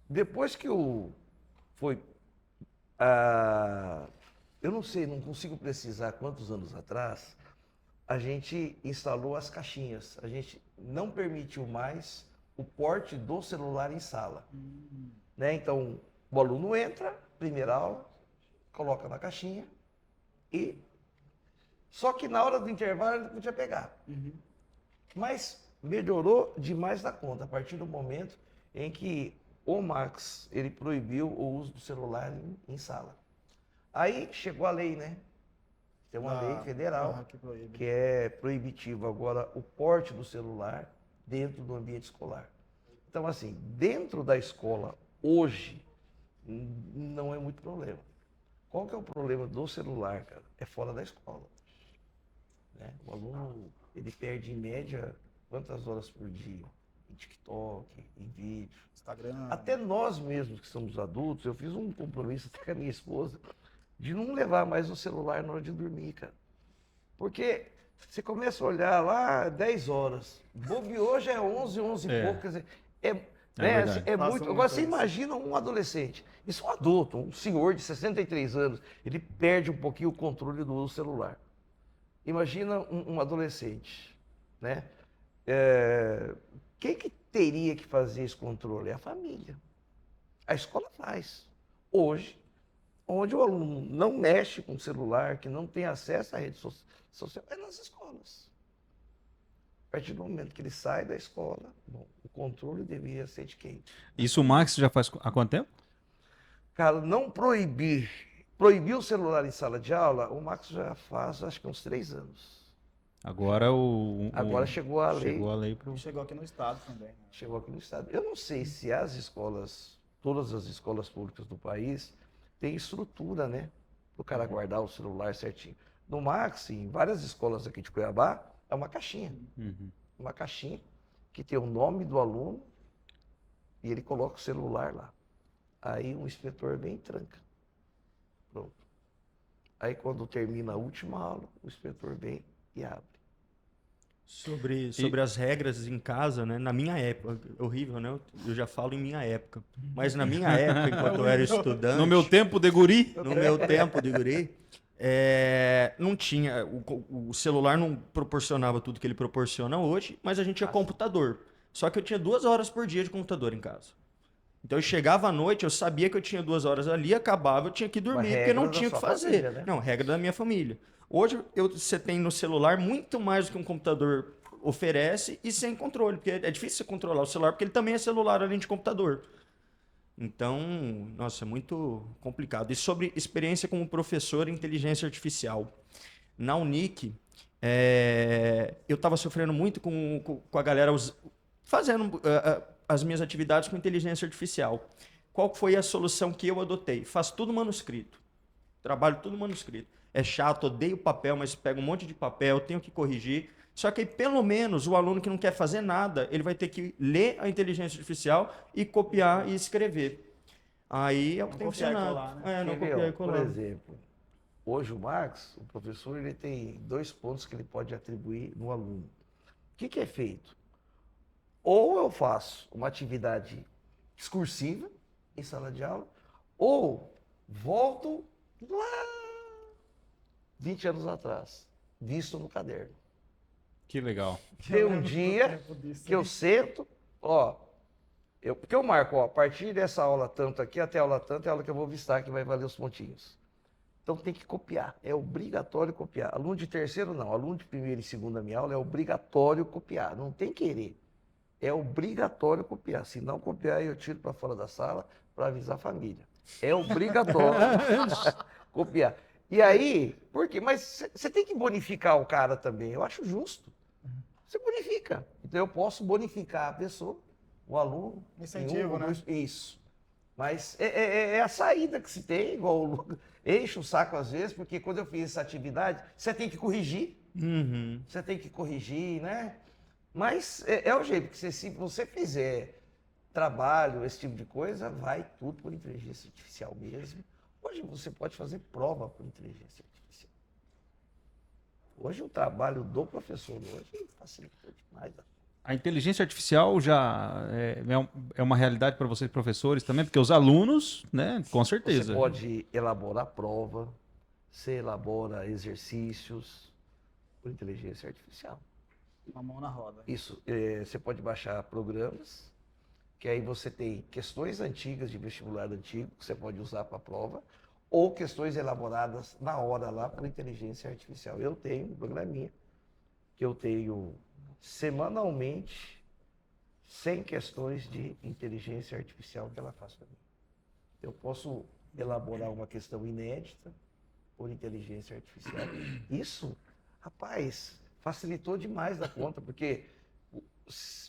Depois que foi, eu não sei, não consigo precisar quantos anos atrás, a gente instalou as caixinhas. A gente não permitiu mais o porte do celular em sala. Né? Então, o aluno entra, primeira aula, coloca na caixinha e... Só que na hora do intervalo ele podia pegar. Mas melhorou demais da conta, a partir do momento em que o Max, ele proibiu o uso do celular em sala. Aí chegou a lei, né? Tem uma lei federal que é proibitiva agora o porte do celular dentro do ambiente escolar. Então, assim, dentro da escola, hoje, não é muito problema. Qual que é o problema do celular, cara? É fora da escola. Né? O aluno, ele perde em média quantas horas por dia? Em TikTok, em vídeo. Instagram. Até nós mesmos que somos adultos, eu fiz um compromisso até com a minha esposa de não levar mais o celular na hora de dormir, cara. Porque você começa a olhar lá 10 horas, bobeou já é 11 e pouco, quer dizer, é muito. Agora você imagina um adolescente, isso é um adulto, um senhor de 63 anos, ele perde um pouquinho o controle do celular. Imagina um adolescente, né? Quem que teria que fazer esse controle? É a família. A escola faz. Hoje, onde o aluno não mexe com o celular, que não tem acesso à rede social, é nas escolas. A partir do momento que ele sai da escola, bom, o controle deveria ser de quem? Isso o Max já faz há quanto tempo? Cara, não proibir o celular em sala de aula, o Max já faz, acho que uns 3 anos. Agora Agora chegou a lei. Chegou a lei pro... Chegou aqui no estado também. Né? Chegou aqui no estado. Eu não sei se as escolas, todas as escolas públicas do país, têm estrutura, né? Para o cara guardar o celular certinho. No Max, em várias escolas aqui de Cuiabá, é uma caixinha. Uma caixinha que tem o nome do aluno e ele coloca o celular lá. Aí o inspetor vem e tranca. Pronto. Aí quando termina a última aula, o inspetor vem e abre. Sobre as regras em casa, né? Na minha época, horrível, né? Eu já falo em minha época. Mas na minha época, enquanto eu era estudante... No meu tempo de guri? No meu tempo de guri, não tinha... O celular não proporcionava tudo que ele proporciona hoje, mas a gente tinha computador. Só que eu tinha 2 horas por dia de computador em casa. Então eu chegava à noite, eu sabia que eu tinha 2 horas ali, acabava, eu tinha que dormir, porque não tinha o que fazer. Família, né? Não, regra da minha família. Hoje você tem no celular muito mais do que um computador oferece e sem controle, porque é difícil você controlar o celular, porque ele também é celular além de computador. Então, nossa, é muito complicado. E sobre experiência como professor em inteligência artificial. Na Unic, eu estava sofrendo muito com a galera fazendo as minhas atividades com inteligência artificial. Qual foi a solução que eu adotei? Faço tudo manuscrito. Trabalho tudo manuscrito. É chato, odeio papel, mas pego um monte de papel, tenho que corrigir. Só que aí, pelo menos, o aluno que não quer fazer nada, ele vai ter que ler a inteligência artificial e copiar e escrever. Aí é o que tem funcionado. Não copiar e colar. Por exemplo, hoje o Max, o professor, ele tem 2 pontos que ele pode atribuir no aluno. O que é feito? Ou eu faço uma atividade discursiva em sala de aula, ou volto lá 20 anos atrás, visto no caderno. Que legal. Tem um dia que eu sento, porque eu marco, a partir dessa aula tanto aqui até a aula tanto, é a aula que eu vou vistar, que vai valer os pontinhos. Então tem que copiar, é obrigatório copiar. Aluno de terceiro não, aluno de primeira e segunda minha aula é obrigatório copiar, não tem querer. É obrigatório copiar, se não copiar eu tiro para fora da sala para avisar a família. É obrigatório copiar. E aí, por quê? Mas você tem que bonificar o cara também, eu acho justo. Você bonifica. Então eu posso bonificar a pessoa, o aluno. Incentivo, né? Isso. Mas é a saída que se tem, igual o Lucas. Enche o saco às vezes, porque quando eu fiz essa atividade, você tem que corrigir. Você tem que corrigir, né? Mas é o jeito, porque se você fizer trabalho, esse tipo de coisa, vai tudo por inteligência artificial mesmo. Hoje você pode fazer prova por inteligência artificial. Hoje o trabalho do professor hoje facilitou demais. A inteligência artificial já é uma realidade para vocês, professores, também? Porque os alunos, né, com certeza. Você pode elaborar prova, você elabora exercícios por inteligência artificial. Uma mão na roda. Isso, você pode baixar programas, que aí você tem questões antigas de vestibular antigo, que você pode usar para a prova, ou questões elaboradas na hora lá por inteligência artificial. Eu tenho um programinha, que eu tenho semanalmente 100 questões de inteligência artificial que ela faz para mim. Eu posso elaborar uma questão inédita por inteligência artificial. Isso, rapaz, facilitou demais da conta, porque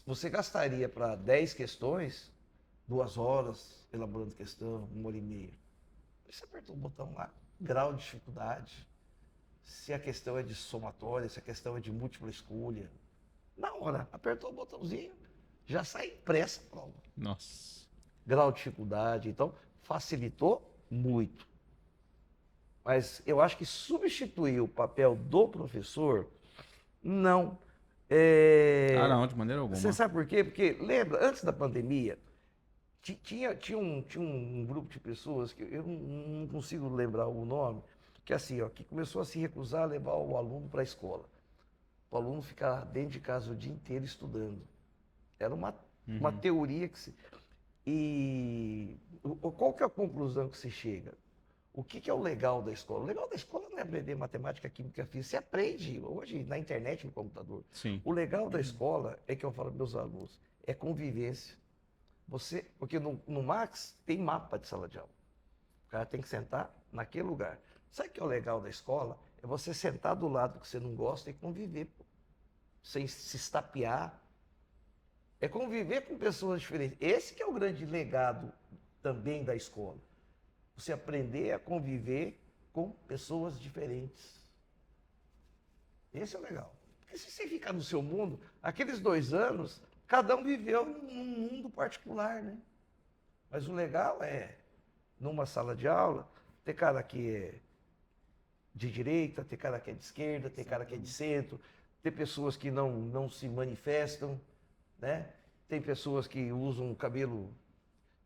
você gastaria para 10 questões 2 horas elaborando questão, 1h30. Você apertou o botão lá, grau de dificuldade, se a questão é de somatória, se a questão é de múltipla escolha. Na hora, apertou o botãozinho, já sai impressa a prova. Nossa. Grau de dificuldade, então facilitou muito. Mas eu acho que substituir o papel do professor, não. Não, de maneira alguma. Você sabe por quê? Porque, lembra, antes da pandemia, tinha um grupo de pessoas, que eu não consigo lembrar o nome, que assim, ó, que começou a se recusar a levar o aluno para a escola. O aluno ficar dentro de casa o dia inteiro estudando. Era uma teoria que se... E qual que é a conclusão que se chega? O que é o legal da escola? O legal da escola não é aprender matemática, química, física. Você aprende hoje na internet, no computador. Sim. O legal da escola é que eu falo para meus alunos, é convivência. Porque no Max tem mapa de sala de aula. O cara tem que sentar naquele lugar. Sabe o que é o legal da escola? É você sentar do lado que você não gosta e conviver, sem se estapear. É conviver com pessoas diferentes. Esse que é o grande legado também da escola. Você aprender a conviver com pessoas diferentes. Esse é o legal. Porque se você ficar no seu mundo, aqueles 2 anos, cada um viveu num mundo particular, né? Mas o legal é, numa sala de aula, ter cara que é de direita, ter cara que é de esquerda, ter cara que é de centro, ter pessoas que não se manifestam, né? Tem pessoas que usam o cabelo,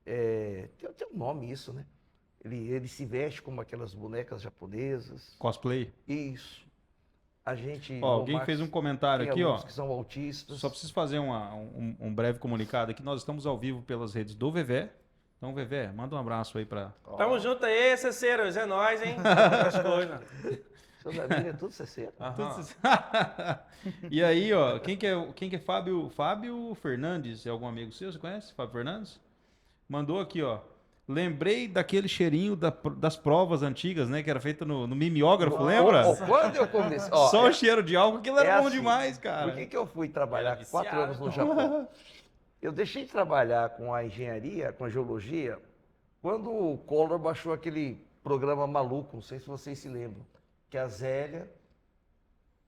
tem um nome isso, né? Ele se veste como aquelas bonecas japonesas. Cosplay. Isso. A gente... Alguém fez um comentário aqui, ó. Que são autistas. Só preciso fazer um breve comunicado aqui. Nós estamos ao vivo pelas redes do Vevé. Então, Vevé, manda um abraço aí para... Tamo junto aí, Ceceiros. É nóis, hein? As coisas. Seu Davi é tudo Ceceiro. E aí, ó, quem que é Fábio? Fábio Fernandes, é algum amigo seu? Você conhece? Fábio Fernandes? Mandou aqui, ó. Lembrei daquele cheirinho das provas antigas, né? Que era feito no mimeógrafo, lembra? Quando eu comecei... Só o cheiro de álcool, aquilo era bom assim, demais, cara. Por que eu fui trabalhar Era 4 anos no Japão? Eu deixei de trabalhar com a engenharia, com a geologia, quando o Collor baixou aquele programa maluco, não sei se vocês se lembram, que a Zélia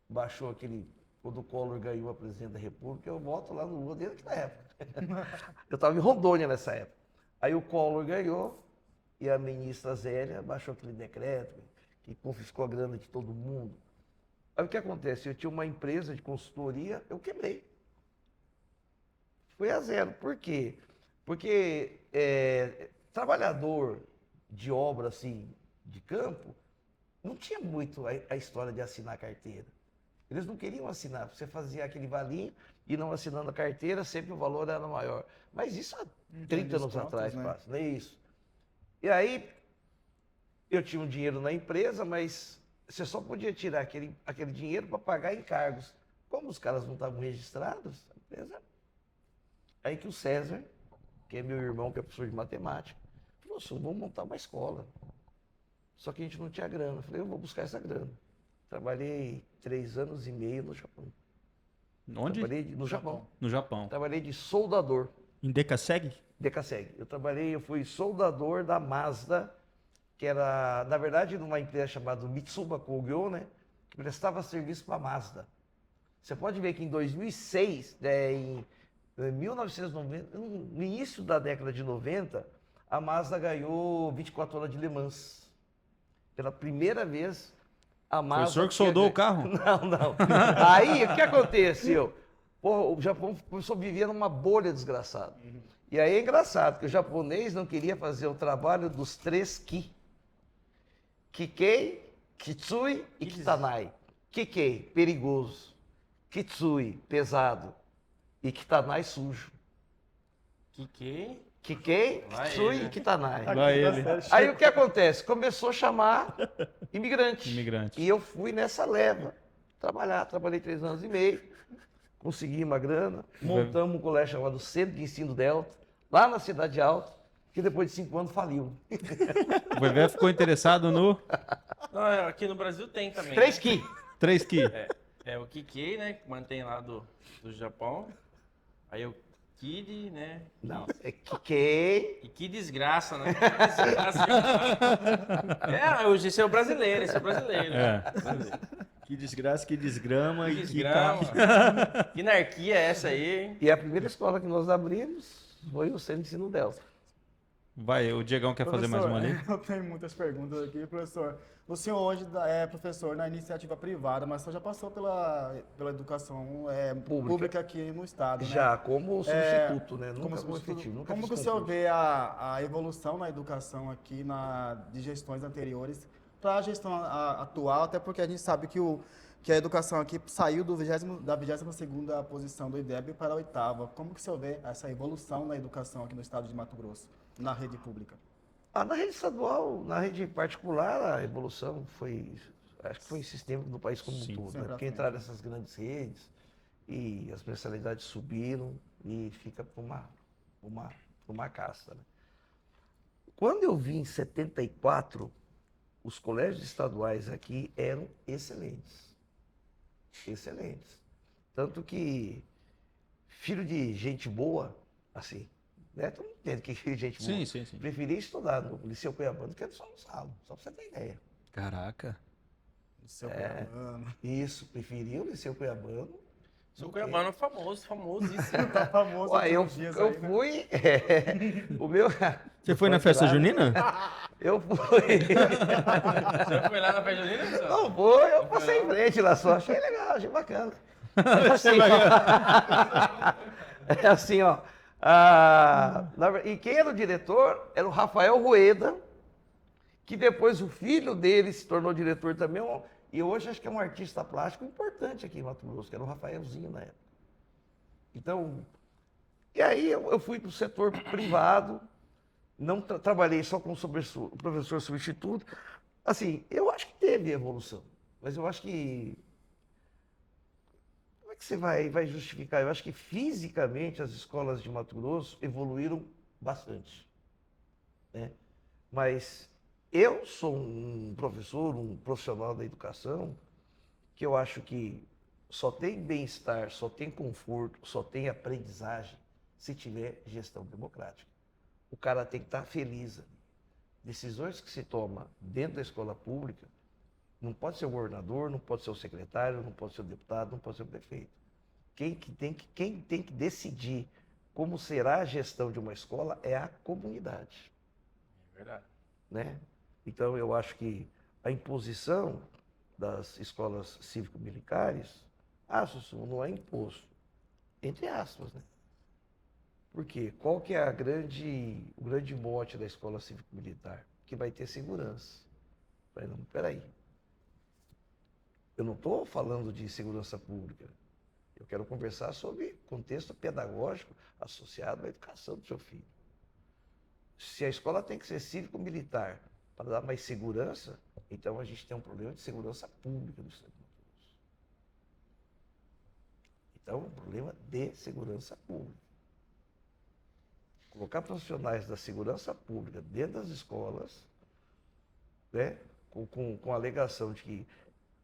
baixou aquele... Quando o Collor ganhou a presidente da República, eu volto lá no Lula desde aquela época. Eu estava em Rondônia nessa época. Aí o Collor ganhou e a ministra Zélia baixou aquele decreto que confiscou a grana de todo mundo. Aí o que acontece? Eu tinha uma empresa de consultoria, eu quebrei. Foi a zero. Por quê? Porque trabalhador de obra assim, de campo, não tinha muito a história de assinar carteira. Eles não queriam assinar. Você fazia aquele valinho e não assinando a carteira, sempre o valor era maior. Mas isso há 30 anos atrás, né? quase, não é isso. E aí, eu tinha um dinheiro na empresa, mas você só podia tirar aquele dinheiro para pagar encargos. Como os caras não estavam registrados, a empresa... Aí que o César, que é meu irmão, que é professor de matemática, falou assim, vamos montar uma escola. Só que a gente não tinha grana. Eu falei, eu vou buscar essa grana. Trabalhei 3 anos e meio no Japão. Onde? Trabalhei no Japão. No Japão. Trabalhei de soldador. Em Decaseg? Decaseg. Eu fui soldador da Mazda, que era, na verdade, numa empresa chamada Mitsuba Kogyo, né? Que prestava serviço para a Mazda. Você pode ver que em 2006, em 1990, no início da década de 90, a Mazda ganhou 24 horas de Le Mans. Pela primeira vez, amava... Foi o senhor que soldou o carro? Não. Aí, o que aconteceu? Porra, o Japão começou a viver numa bolha desgraçada. E aí é engraçado, que o japonês não queria fazer o trabalho dos 3 ki. Kikei, Kitsui e Kitanai. Kikei, perigoso. Kitsui, pesado. E Kitanai, sujo. Kikei. Kikei, Vai Kitsui ele. e Kitanai. Vai ele. Aí o que acontece? Começou a chamar imigrante. Imigrante. E eu fui nessa leva trabalhar. Trabalhei 3 anos e meio, consegui uma grana, montamos um colégio chamado Centro de Ensino Delta, lá na Cidade Alta, que depois de 5 anos faliu. O Vevé ficou interessado no Não, aqui no Brasil tem também. 3 né? ki. 3 Ki. É o Kikei, né? Que mantém lá do Japão. Aí o Kid, né? Não, é Kikei. E que desgraça, né? Que desgraça. Esse é o brasileiro, É. Que desgraça, que desgrama Que e que desgrama. Que anarquia é essa aí, hein? E a primeira escola que nós abrimos foi o Centro de Ensino Delta. Vai, o Diegão quer fazer mais uma ali? Eu tenho muitas perguntas aqui, professor. O senhor hoje é professor na iniciativa privada, mas o senhor já passou pela educação pública aqui no estado, né? Já, como substituto, né? Como Nunca como substituto. efetivo, nunca Como fiz que o senhor concurso. vê a evolução na educação aqui de gestões anteriores para a gestão atual, até porque a gente sabe que a educação aqui saiu da 22ª posição do IDEB para a 8ª. Como que o senhor vê essa evolução na educação aqui no estado de Mato Grosso, na rede pública? Na rede estadual, na rede particular, a evolução acho que foi sistêmica no país como um todo, né? Porque entraram essas grandes redes e as mensalidades subiram e fica para uma casta, né? Quando eu vim em 74, os colégios estaduais aqui eram excelentes. Excelentes. Tanto que filho de gente boa, assim, né? Tu não entende que filho de gente boa. Sim. Preferia estudar no Liceu Cuiabano do que no São Gonçalo, só pra você ter ideia. Caraca. Isso, preferia o Liceu Cuiabano. O Cuiabano é famosíssimo. Tá famoso Ué, eu últimos dias aí, né? fui. O meu. Você foi na festa junina? Eu fui. Você foi lá na festa junina, senhor? Não foi, eu passei em frente lá só. Achei legal, achei bacana. Assim, é assim, ó. E quem era o diretor era o Rafael Rueda, que depois o filho dele se tornou diretor também. E hoje acho que é um artista plástico importante aqui em Mato Grosso, que era o Rafaelzinho na época. Então, e aí eu fui para o setor privado, não trabalhei só como professor substituto. Assim, eu acho que teve evolução, mas eu acho que... Como é que você vai justificar? Eu acho que fisicamente as escolas de Mato Grosso evoluíram bastante, né? Mas eu sou um professor, um profissional da educação, que eu acho que só tem bem-estar, só tem conforto, só tem aprendizagem se tiver gestão democrática. O cara tem que estar feliz. Decisões que se tomam dentro da escola pública, não pode ser o governador, não pode ser o secretário, não pode ser o deputado, não pode ser o prefeito. Quem tem que decidir como será a gestão de uma escola é a comunidade. É verdade. Né? Então, eu acho que a imposição das escolas cívico-militares, não é imposto, entre aspas, né? Por quê? Qual que é o grande mote da escola cívico-militar? Que vai ter segurança. Falei, não, peraí. Eu não estou falando de segurança pública. Eu quero conversar sobre contexto pedagógico associado à educação do seu filho. Se a escola tem que ser cívico-militar para dar mais segurança, então a gente tem um problema de segurança pública no Estado de Mato Grosso. Então, um problema de segurança pública. Colocar profissionais da segurança pública dentro das escolas, né, com a alegação de que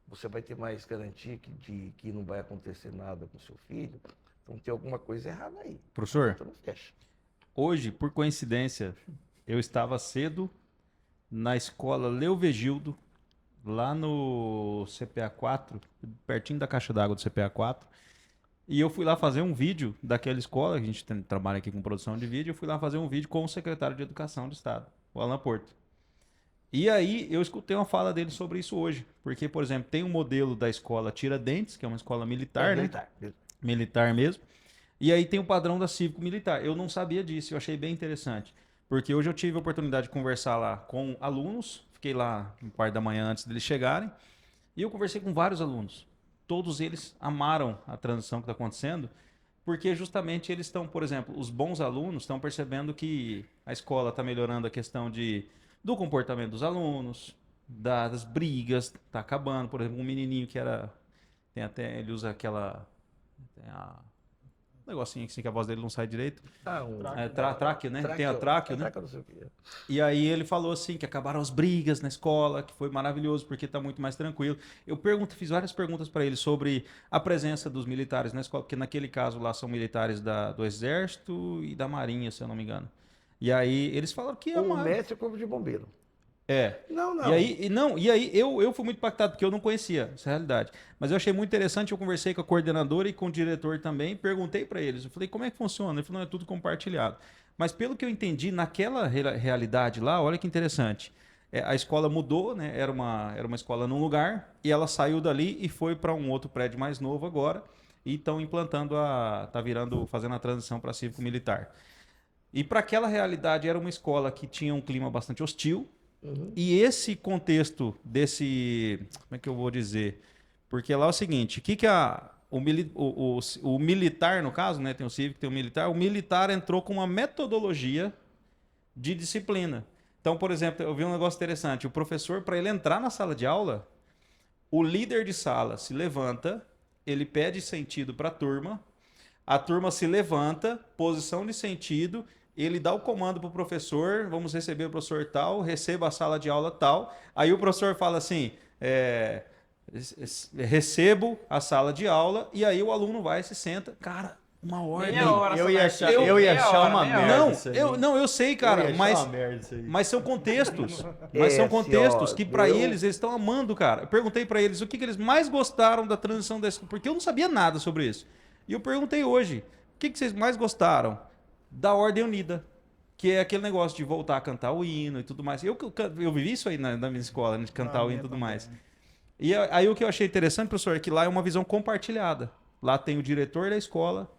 você vai ter mais garantia de que não vai acontecer nada com o seu filho, então tem alguma coisa errada aí. Professor, Então não fecha. hoje, por coincidência, eu estava cedo na escola Leovegildo, lá no CPA 4, pertinho da caixa d'água do CPA 4. E eu fui lá fazer um vídeo daquela escola, a gente trabalha aqui com produção de vídeo, eu fui lá fazer um vídeo com o secretário de Educação do Estado, o Alan Porto. E aí eu escutei uma fala dele sobre isso hoje. Porque, por exemplo, tem um modelo da escola Tiradentes, que é uma escola militar, né? Militar mesmo. E aí tem o padrão da cívico-militar. Eu não sabia disso, eu achei bem interessante. Porque hoje eu tive a oportunidade de conversar lá com alunos. Fiquei lá no parte da manhã antes deles chegarem. E eu conversei com vários alunos. Todos eles amaram a transição que está acontecendo. Porque justamente eles estão, por exemplo, os bons alunos estão percebendo que a escola está melhorando a questão do comportamento dos alunos, das brigas, está acabando. Por exemplo, um menininho que era... ele usa aquela... um negocinho assim que a voz dele não sai direito. Tráqueo, né? Tem a tráqueo, né? E aí ele falou assim que acabaram as brigas na escola, que foi maravilhoso porque está muito mais tranquilo. Fiz várias perguntas para ele sobre a presença dos militares na escola, porque naquele caso lá são militares do Exército e da Marinha, se eu não me engano. E aí eles falaram que O mestre é corpo de bombeiro. Não. E aí eu fui muito impactado, porque eu não conhecia essa realidade. Mas eu achei muito interessante, eu conversei com a coordenadora e com o diretor também, perguntei para eles, eu falei, como é que funciona? Ele falou, não, é tudo compartilhado. Mas pelo que eu entendi, naquela realidade lá, olha que interessante, a escola mudou, né? Era uma escola num lugar, e ela saiu dali e foi para um outro prédio mais novo agora, e estão implantando fazendo a transição para cívico-militar. E para aquela realidade era uma escola que tinha um clima bastante hostil. E esse contexto como é que eu vou dizer? Porque lá é o seguinte, o militar, no caso, né, tem o cívico, tem o militar entrou com uma metodologia de disciplina. Então, por exemplo, eu vi um negócio interessante, o professor, para ele entrar na sala de aula, o líder de sala se levanta, ele pede sentido para a turma se levanta, posição de sentido, ele dá o comando para o professor, vamos receber o professor tal, receba a sala de aula tal. Aí o professor fala assim, recebo a sala de aula, e aí o aluno vai e se senta. Cara, uma ordem. Eu ia achar uma merda. Eu sei, cara, mas são contextos. Mas são contextos que para eles estão amando, cara. Eu perguntei para eles o que eles mais gostaram da transição da escola, porque eu não sabia nada sobre isso. E eu perguntei hoje, o que vocês mais gostaram? Da Ordem Unida, que é aquele negócio de voltar a cantar o hino e tudo mais. Eu vivi isso aí na minha escola, né, de cantar o hino e tudo mais. E aí o que eu achei interessante, professor, é que lá é uma visão compartilhada. Lá tem o diretor da escola,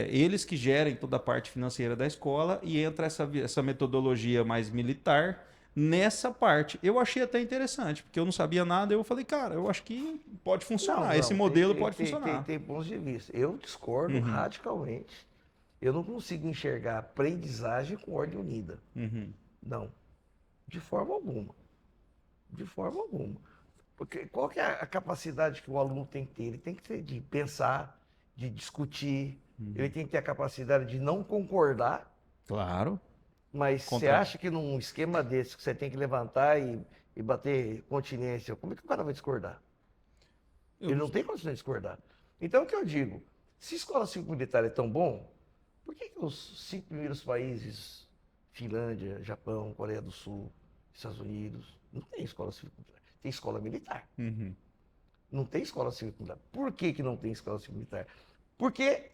eles que gerem toda a parte financeira da escola, e entra essa metodologia mais militar nessa parte. Eu achei até interessante, porque eu não sabia nada, eu falei, cara, eu acho que pode funcionar, esse modelo pode funcionar. Tem pontos de vista. Eu discordo radicalmente. Eu não consigo enxergar aprendizagem com ordem unida. Não. De forma alguma. De forma alguma. Porque qual que é a capacidade que o aluno tem que ter? Ele tem que ter de pensar, de discutir, ele tem que ter a capacidade de não concordar. Claro. Mas você acha que num esquema desse que você tem que levantar e bater continência, como é que o cara vai discordar? Ele não tem condições de discordar. Então o que eu digo? Se a escola cívico-militar é tão bom, por que os 5 primeiros países, Finlândia, Japão, Coreia do Sul, Estados Unidos, não tem escola cívico-militar? Tem escola militar. Não tem escola cívico-militar. Por que não tem escola cívico-militar? Porque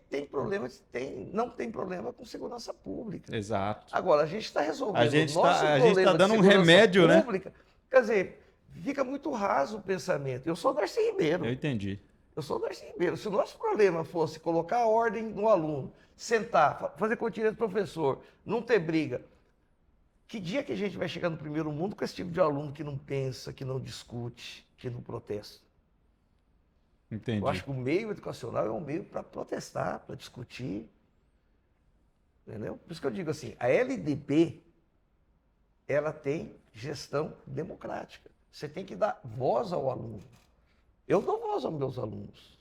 não tem problema com segurança pública. Exato. Agora, a gente está resolvendo a gente está dando um remédio, pública, né? Quer dizer, fica muito raso o pensamento. Eu sou Darcy Ribeiro. Eu entendi. Eu sou Darcy Ribeiro. Se o nosso problema fosse colocar a ordem no aluno, sentar, fazer continha do professor, não ter briga, que dia que a gente vai chegar no primeiro mundo com esse tipo de aluno que não pensa, que não discute, que não protesta? Entendi. Eu acho que o meio educacional é um meio para protestar, para discutir. Entendeu? Por isso que eu digo assim, a LDB, ela tem gestão democrática. Você tem que dar voz ao aluno. Eu dou voz aos meus alunos.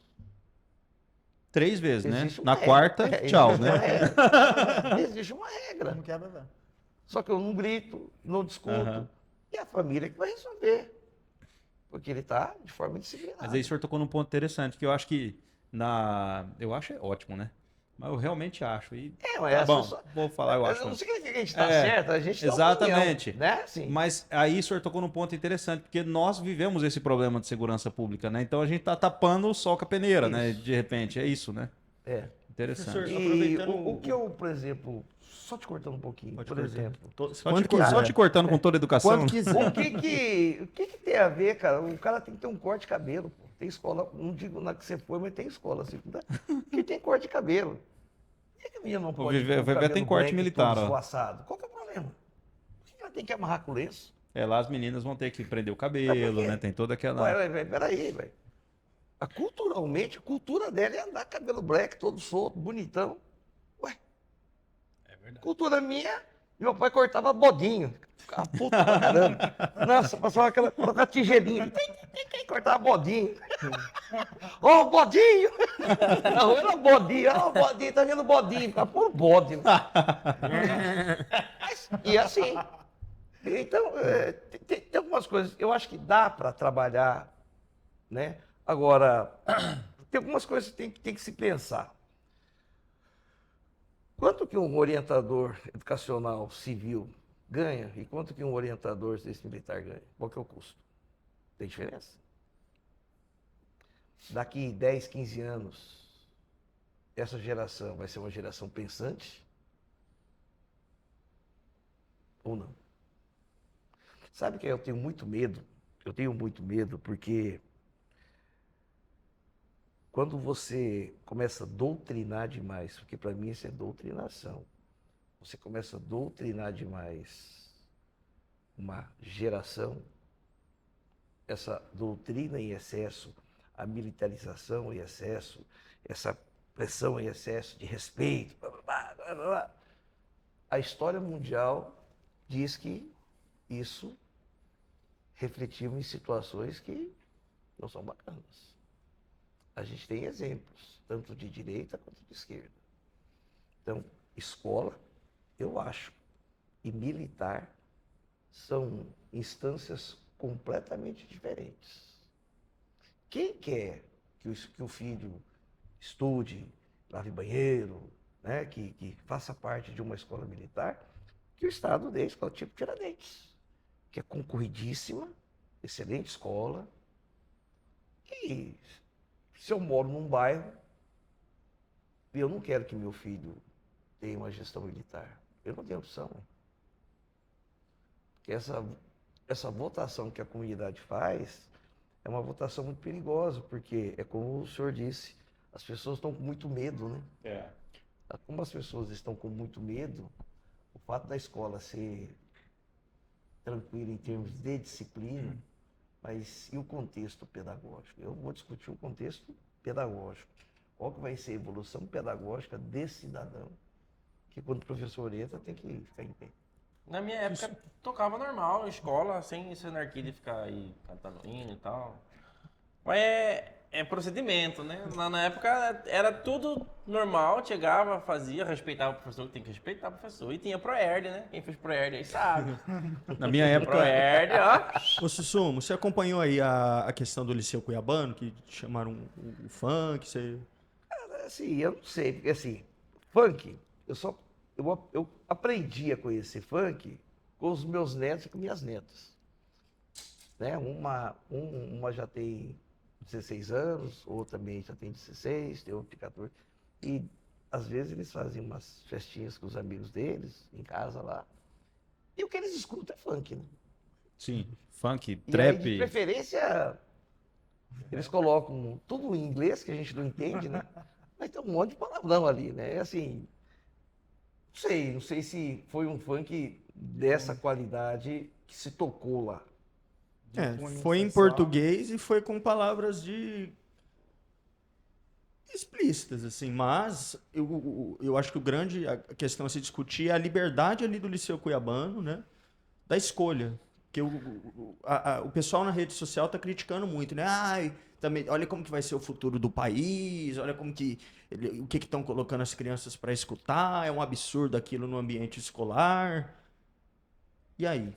3 vezes, né? Na quarta, tchau, né? Existe uma regra. Não quebra, não. Só que eu não grito, não discuto. E a família que vai resolver. Porque ele está de forma disciplinada. Mas aí o senhor tocou num ponto interessante, que eu acho que eu acho ótimo, né? Mas eu realmente acho. Mas vou falar, eu acho. Não significa que a gente está certo, a gente exatamente. Opinião, né? Sim. Mas aí o senhor tocou num ponto interessante, porque nós vivemos esse problema de segurança pública, né? Então a gente está tapando o sol com a peneira, né? De repente, é isso, né? Interessante. Professor, E aproveitando o que eu, por exemplo, só te cortando um pouquinho, Pode por cortar. exemplo, Só te cortando com toda a educação. Quando quiser. o que tem a ver, cara? O cara tem que ter um corte de cabelo, pô. Tem escola, não digo na que você foi, mas tem escola assim, né? Que tem corte de cabelo. Por que a menina não pode ter O Vevé tem corte militar, ó. esvoaçado? Qual que é o problema? Por que ela tem que amarrar com lenço? Lá as meninas vão ter que prender o Mas por cabelo, quê? né? Tem toda aquela. Ué, peraí, velho. Culturalmente, a cultura dela é andar com cabelo black, todo solto, bonitão. Ué. É verdade. Cultura minha, meu pai cortava bodinho. Ficava puta pra caramba. Nossa, passava aquela tigelinha. Tem, cortava bodinho. Ô, bodinho! Na rua era bodinho. Ó, bodinho, tá vendo bodinho? Ficava por bode. Né? E assim. Então, tem algumas coisas. Eu acho que dá para trabalhar, né? Agora, tem algumas coisas que tem que se pensar. Quanto que um orientador educacional civil ganha e quanto que um orientador militar ganha? Qual que é o custo? Tem diferença? Daqui 10, 15 anos, essa geração vai ser uma geração pensante? Ou não? Sabe que eu tenho muito medo? Eu tenho muito medo porque quando você começa a doutrinar demais, porque para mim isso é doutrinação, você começa a doutrinar demais uma geração, essa doutrina em excesso, a militarização em excesso, essa pressão em excesso de respeito, blá, blá, blá, blá, blá. A história mundial diz que isso refletiu em situações que não são bacanas. A gente tem exemplos, tanto de direita quanto de esquerda. Então, escola, eu acho, e militar são instâncias completamente diferentes. Quem quer que o filho estude, lave banheiro, né, que faça parte de uma escola militar, que o Estado dê a escola tipo Tiradentes, que é concorridíssima, excelente escola, e se eu moro num bairro e eu não quero que meu filho tenha uma gestão militar, eu não tenho opção. Porque essa votação que a comunidade faz é uma votação muito perigosa, porque é como o senhor disse, as pessoas estão com muito medo, né? Como as pessoas estão com muito medo, o fato da escola ser tranquila em termos de disciplina, mas e o contexto pedagógico? Eu vou discutir o contexto pedagógico. Qual que vai ser a evolução pedagógica desse cidadão? Que quando o professor entra, tem que ficar em pé. Na minha época, tocava normal, escola, sem essa anarquia de ficar aí cantando hino e tal. Mas é procedimento, né? Na época era tudo normal, chegava, fazia, respeitava o professor, que tem que respeitar o professor. E tinha Proerd, né? Quem fez Proerd aí sabe. Na minha época. Proerd, ó. Ô Sussumo, você acompanhou aí a questão do Liceu Cuiabano, que chamaram o funk, você... Assim, eu não sei, porque assim, funk, eu aprendi a conhecer funk com os meus netos e com minhas netas. Né? Uma já tem 16 anos, outra também já tem 16, tem outra tem 14. E às vezes eles fazem umas festinhas com os amigos deles, em casa lá. E o que eles escutam é funk, né? Sim, funk, E trap. aí, de preferência, eles colocam tudo em inglês, que a gente não entende, né? Mas tem um monte de palavrão ali, né? Assim, não sei se foi um funk dessa qualidade que se tocou lá. Foi em português e foi com palavras explícitas, assim, mas eu acho que a questão a se discutir é a liberdade ali do Liceu Cuiabano, né, da escolha, que o pessoal na rede social tá criticando muito, né, também, olha como que vai ser o futuro do país, olha como que, o que estão colocando as crianças para escutar, é um absurdo aquilo no ambiente escolar, e aí?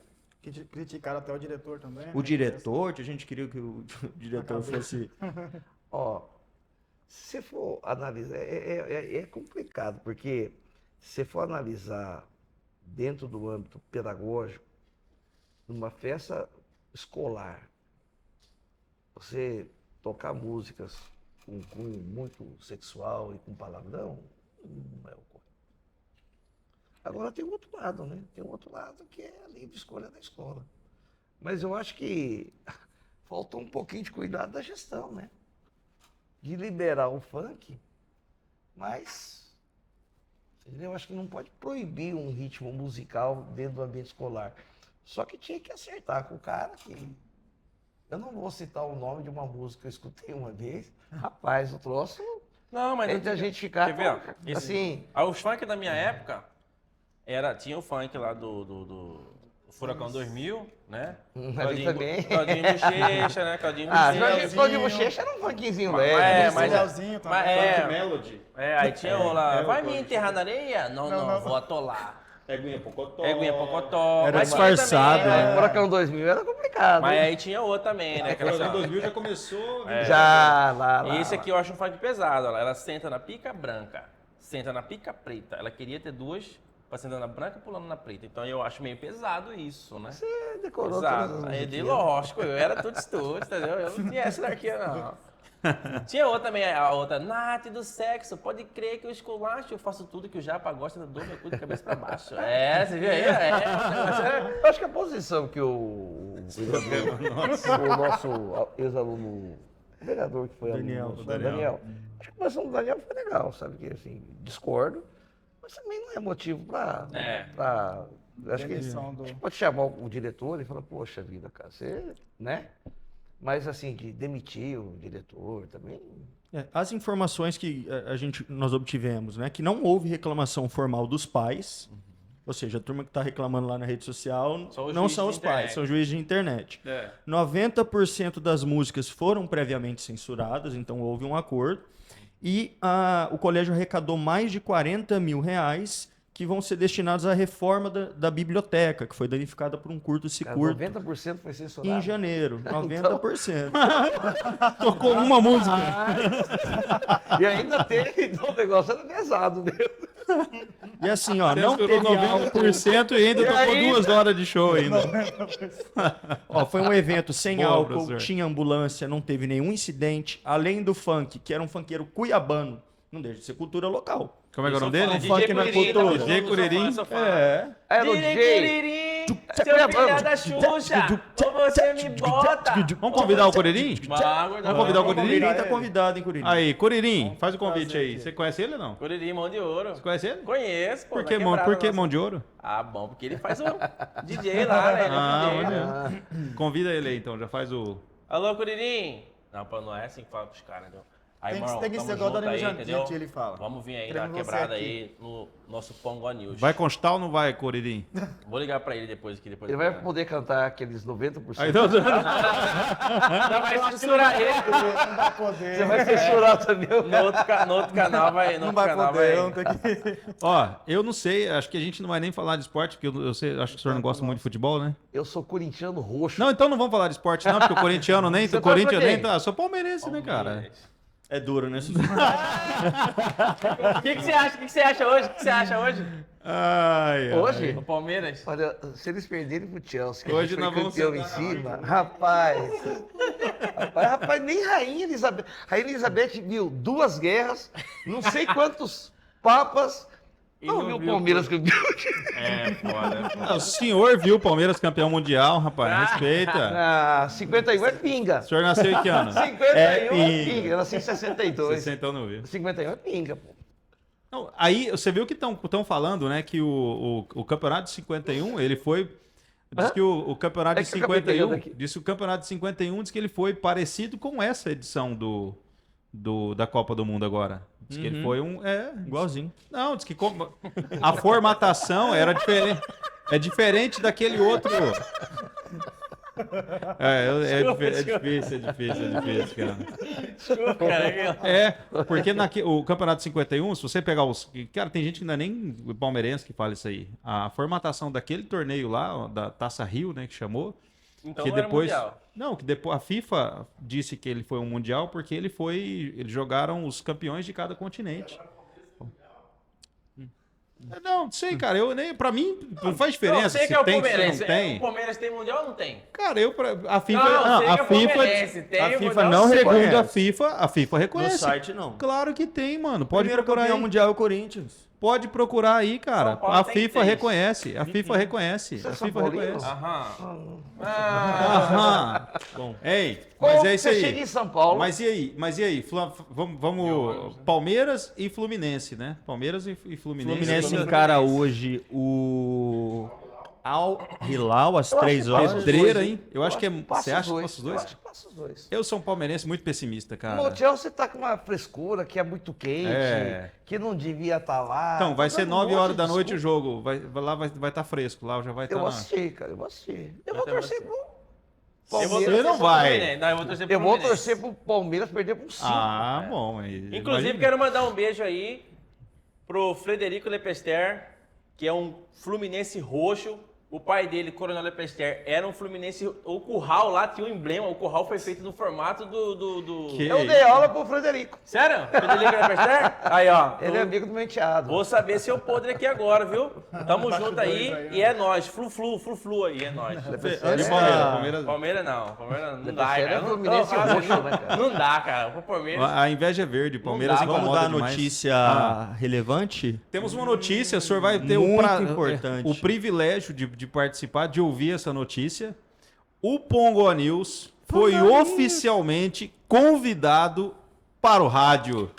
Criticaram até o diretor também. O diretor, que a gente queria que o diretor fosse... Ó, se você for analisar, é complicado, porque se você for analisar dentro do âmbito pedagógico, numa festa escolar, você tocar músicas com cunho muito sexual e com palavrão, não é o correto. Agora tem o outro lado, né? Tem o outro lado que é a livre escolha da escola. Mas eu acho que faltou um pouquinho de cuidado da gestão, né? De liberar o funk, mas eu acho que não pode proibir um ritmo musical dentro do ambiente escolar. Só que tinha que acertar com o cara que... Eu não vou citar o nome de uma música que eu escutei uma vez. Rapaz, o troço... Não, mas... Entre a gente ficar... Quer ver? Assim... Os funk da minha época, tinha o funk lá do Furacão 2000, né? Ali também. Claudinho Bochecha, né? Claudinho Claudinho Bochecha era um funkzinho leve. Mas Leozinho também. Melody. aí tinha o lá, vai me enterrar na areia? Não, vou atolar. Éguinha Pocotó. Éguinha Pocotó. Era Mas disfarçado, também, né? O Furacão 2000 era complicado. Mas aí tinha outro também, né? O Furacão 2000 já começou. Já, lá. Esse aqui eu acho um funk pesado. Ela senta na pica branca, senta na pica preta. Ela queria ter duas pra sentar na branca e pulando na preta. Então eu acho meio pesado isso, né? Você decorou Exato. todas as Aí de musiquinhas. lógico, eu era tudo estudo, entendeu? Eu não tinha essa daqui, não. Tinha outra também, a outra, Nath do sexo, pode crer que eu esculacho, eu faço tudo que o Japa gosta, eu dou meu cu de cabeça pra baixo. Você viu aí? Eu acho que a posição que o nosso ex-aluno, vereador que foi aluno, Daniel, acho que a posição do Daniel foi legal, sabe? Que assim, discordo, mas também não é motivo pra acho que Demissão do- pode chamar o diretor e falar, poxa vida, cara, você, né? Mas assim, de demitir o diretor também. As informações que nós obtivemos, né, que não houve reclamação formal dos pais, ou seja, a turma que está reclamando lá na rede social não são os pais, são juízes de internet. 90% das músicas foram previamente censuradas, então houve um acordo. E o colégio arrecadou mais de R$40 mil que vão ser destinados à reforma da biblioteca, que foi danificada por um curto-circuito 90% foi censurado. em janeiro. 90%. Tocou uma música. E ainda teve, o negócio era pesado mesmo. E assim, ó, não Censurou teve álcool. 90% e ainda tocou ainda? 2 horas de show ainda. Ó, foi um evento sem Boa, álcool, professor. tinha ambulância, não teve nenhum incidente. Além do funk, que era um funkeiro cuiabano, não deixa de ser cultura local. Como é que é o nome dele? funk na cultura. DJ Curirim. Era o DJ Jay. Curirim, seu filho da Xuxa, ou você me bota. Vamos convidar o Curirim? Vamos convidar o Curirim? Curirim tá convidado, hein, Curirim? Aí, Curirim, faz o convite aí. Você conhece ele ou não? Curirim, mão de ouro. Você conhece ele? Conheço, pô. Por na que, quebrada por que nossa. mão de ouro? Ah, bom, porque ele faz o DJ lá, né? Ele é Ah, DJ, olha. né? Convida ele aí então, já faz o... Alô, Curirim. Não, pô, não é assim que fala pros caras, entendeu? Aí, Tem que ser igual o Danilo Gentili, entendeu? ele fala. Vamos vir aí Queremos dar uma você quebrada aqui. aí no nosso Pongo News. Vai constar ou não vai, Curirim? Vou ligar pra ele depois. Ele vai poder cantar aqueles 90%. Aí, então, Não, vai censurar ele. Não vai poder. Você vai censurar também. No outro canal vai... No Não outro vai canal poder, vai... não tem que... ó, eu não sei, acho que a gente não vai nem falar de esporte, porque eu sei, acho que o senhor não gosta muito de futebol, né? Eu sou corintiano roxo. Não, então não vamos falar de esporte não, porque o corintiano nem... Você O Corinthians torce pra nem... quem? tá. Sou palmeirense, né, cara? É duro, né? O que você acha? O que você acha hoje? O que você acha hoje? Ai, ai. Hoje, No Palmeiras? olha, se eles perderem pro Chelsea, que Hoje a gente nós foi vamos campeão em sentar cima, rapaz, nem Rainha Elizabeth. Rainha Elizabeth viu 2 guerras, não sei quantos papas, E não não viu o viu Palmeiras campeão. É, foda. Ah, o senhor viu o Palmeiras campeão mundial, rapaz, respeita. Ah, 51 é pinga. O senhor nasceu em que ano? 51 é pinga. pinga. Eu nasci em 62. Você então não viu. 51 é pinga, pô. Não, aí você viu que estão falando, né, que o campeonato de 51, ele foi... Diz que o campeonato É de que eu acabei 51, pegando aqui. diz que o campeonato de 51 diz que ele foi parecido com essa edição da Copa do Mundo agora. Diz que ele foi Igualzinho. não, diz que a formatação era diferente. É diferente daquele outro. É difícil, cara. Desculpa, cara. É, porque o Campeonato 51, se você pegar os... Cara, tem gente que não é nem palmeirense que fala isso aí. A formatação daquele torneio lá, ó, da Taça Rio, né, que chamou... Então que não era depois... mundial. Não, que depois a FIFA disse que ele foi um mundial porque eles jogaram os campeões de cada continente. Não sei, cara. Pra mim, não faz diferença Não, sei se que é o tem, se Palmeirense. não tem. O Palmeiras tem mundial ou não tem? Cara, a FIFA... Não, sei que é o FIFA Palmeirense. Tem a o FIFA mundial, não sei. reconhece. Segundo a FIFA No reconhece. site, não. Claro que tem, mano. Pode Primeiro procurar campeão aí. mundial é o Corinthians. Pode procurar aí, cara. São Paulo A tem FIFA 3. reconhece. A FIFA reconhece. Você é A São FIFA Paulino? reconhece. Aham. Aham. Bom, Ei, Como mas é isso você chega aí. em São Paulo? Mas e aí? Vamos Palmeiras e Fluminense, né? Palmeiras e Fluminense. Fluminense encara hoje o Al Hilal às 3 horas. Pedreira, hein? Eu acho que é. Passa Você os acha que dois. passa os Eu dois? acho que passa os dois. Eu sou um palmeirense muito pessimista, cara. O Chelsea tá com uma frescura que é muito quente, É. que não devia estar lá. Então, vai Tá ser dando um 9 monte horas de da noite o desculpa. jogo. Lá vai estar fresco. Lá já vai estar. Eu vou assistir, cara, eu vou assistir. Eu vou também torcer vou pro Você Palmeiras. não vai. Fluminense. Não, eu vou torcer pro Eu vou Fluminense. torcer pro Palmeiras perder por 5. Ah, bom. Inclusive, Imagina. quero mandar um beijo aí pro Frederico Lepester, que é um fluminense roxo. O pai dele, Coronel Lepester, era um fluminense. O curral lá tinha um emblema. O curral foi feito no formato do... Que- Eu dei aula pro Frederico. Sério? Frederico Lepester? Aí, ó. Ele é amigo do meu enteado. Vou saber seu podre aqui agora, viu? Tamo junto aí e é nóis. Flu aí, é nóis. E Lepester Palmeiras? é- Palmeiras. Palmeiras não dá, Lepester cara. é Fluminense Não, roxo, né, cara? Não dá, cara. O Palmeiras... A inveja é verde. Palmeiras dá, incomoda Vamos dar a demais. notícia relevante? Temos uma notícia, o senhor vai ter Muito importante. o privilégio de participar, de ouvir essa notícia. O Pongo News foi oficialmente convidado para o rádio.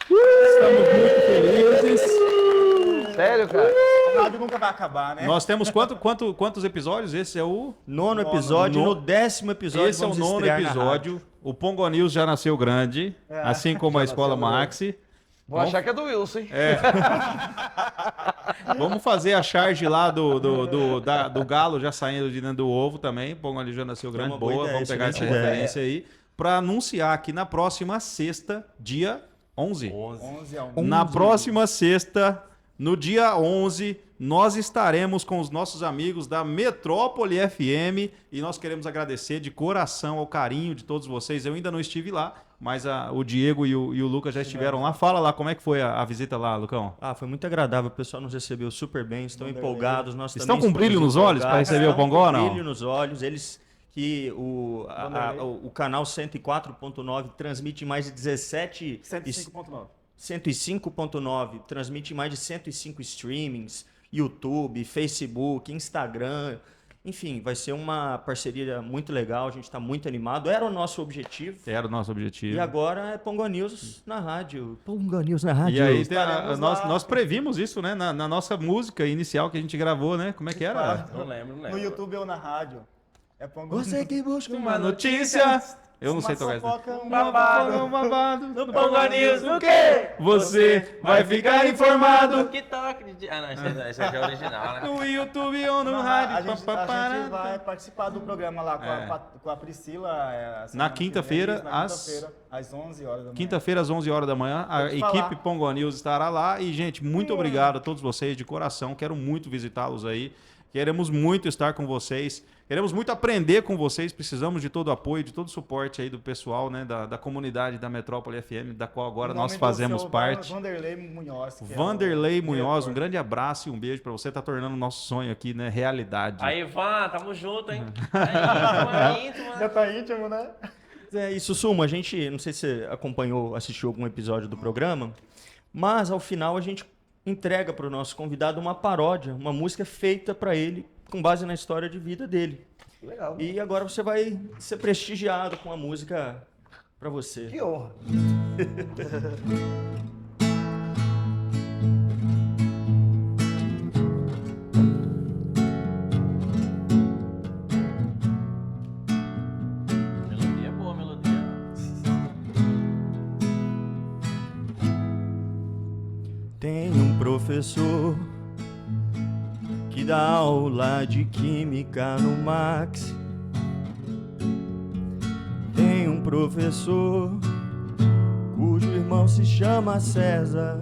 Sério, cara? O rádio nunca vai acabar, né? Nós temos quantos episódios? Esse é o 9º episódio, No- no 10º episódio esse é o vamos 9º estrear na episódio. rádio. O Pongo News já nasceu grande, assim como a Escola Maxi. Vou achar que é do Wilson, hein? Vamos fazer a charge lá do galo já saindo de dentro do ovo também. Pongo ali já nasceu grande, uma boa ideia, Vamos pegar essa excelente ideia. referência aí. Para anunciar que na próxima sexta, dia 11. 11 a 1. Na próxima sexta, no dia 11, nós estaremos com os nossos amigos da Metrópole FM e nós queremos agradecer de coração ao carinho de todos vocês. Eu ainda não estive lá, mas o Diego e o Lucas já estiveram lá. Fala lá, como é que foi a visita lá, Lucão? Ah, foi muito agradável, o pessoal nos recebeu super bem, estão empolgados. Nós Estão também com brilho estamos nos olhos para empolgados. receber o Estão Pongó ou com não? brilho nos olhos, eles que o canal 104.9 transmite mais de 17... 105.9. 105.9, transmite mais de 105 streamings, YouTube, Facebook, Instagram, enfim, vai ser uma parceria muito legal, a gente está muito animado, era o nosso objetivo. Era o nosso objetivo. E agora é Pongo News na rádio. Pongo News na rádio. E aí Estaremos nós, lá. nós previmos isso, né? Na nossa música inicial que a gente gravou, né? Como é que era? Não lembro. No YouTube ou na rádio. É Pongo Você que busca Uma notícia. Eu não Uma sei tocar isso. fofoca, um babado. Um babado. No Pongo News, o quê? Você vai ficar informado TikTok. Ah, não, esse aqui é original, né? no YouTube ou no A rádio. gente vai participar do programa lá com a Priscila. Na quinta-feira, às 11 horas da manhã. Quinta-feira, às 11 horas da manhã, a Pode falar. equipe Pongo News estará lá. E, gente, muito obrigado a todos vocês, de coração. Quero muito visitá-los aí. Queremos muito estar com vocês. Queremos muito aprender com vocês. Precisamos de todo o apoio, de todo o suporte aí do pessoal, né? Da comunidade da Metrópole FM, da qual agora O nós nome do fazemos seu parte. Vanderlei Munhoz. que é o Vanderlei Munhoz, diretor. um grande abraço e um beijo para você. Tá tornando o nosso sonho aqui, né? Realidade. Aí, Ivan, tamo junto, hein? Aí, íntimo, Já tá íntimo, né? É isso, Sumo, a gente, não sei se você acompanhou, assistiu algum episódio do programa, mas ao final a gente entrega para o nosso convidado uma paródia, uma música feita para ele com base na história de vida dele. Legal. E agora você vai ser prestigiado com a música para você. Que honra. Melodia boa, melodia. Tem um professor que dá aula de química no Max. Tem um professor cujo irmão se chama César.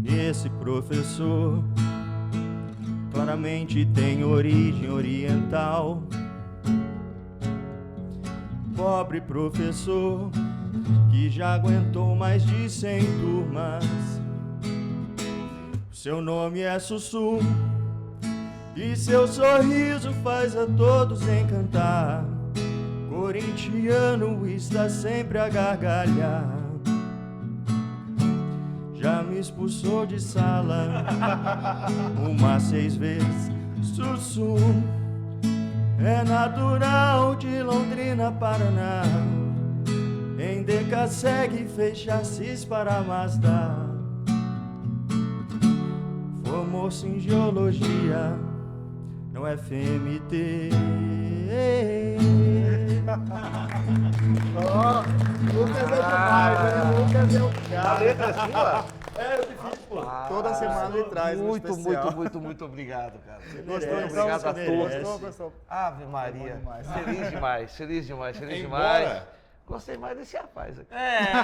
Esse professor claramente tem origem oriental. Pobre professor que já aguentou mais de 100 turmas. Seu nome é Sussu e seu sorriso faz a todos encantar. Corintiano está sempre a gargalhar. Já me expulsou de sala umas 6 vezes. Sussu é natural de Londrina, Paraná. Em Deca segue, fez chassis para Mazda. Formou-se em geologia, não é FMT. Ó, Lucas é demais, né? Lucas é o A cara. letra é sua? É difícil, pô. Toda semana ele traz um Muito, especial. muito obrigado, cara. Gostou, Muito então? obrigado a todos. Gostou, pessoal? Ave Maria. Bom demais. Feliz demais, feliz demais, feliz Embora. demais. Gostei mais desse rapaz aqui.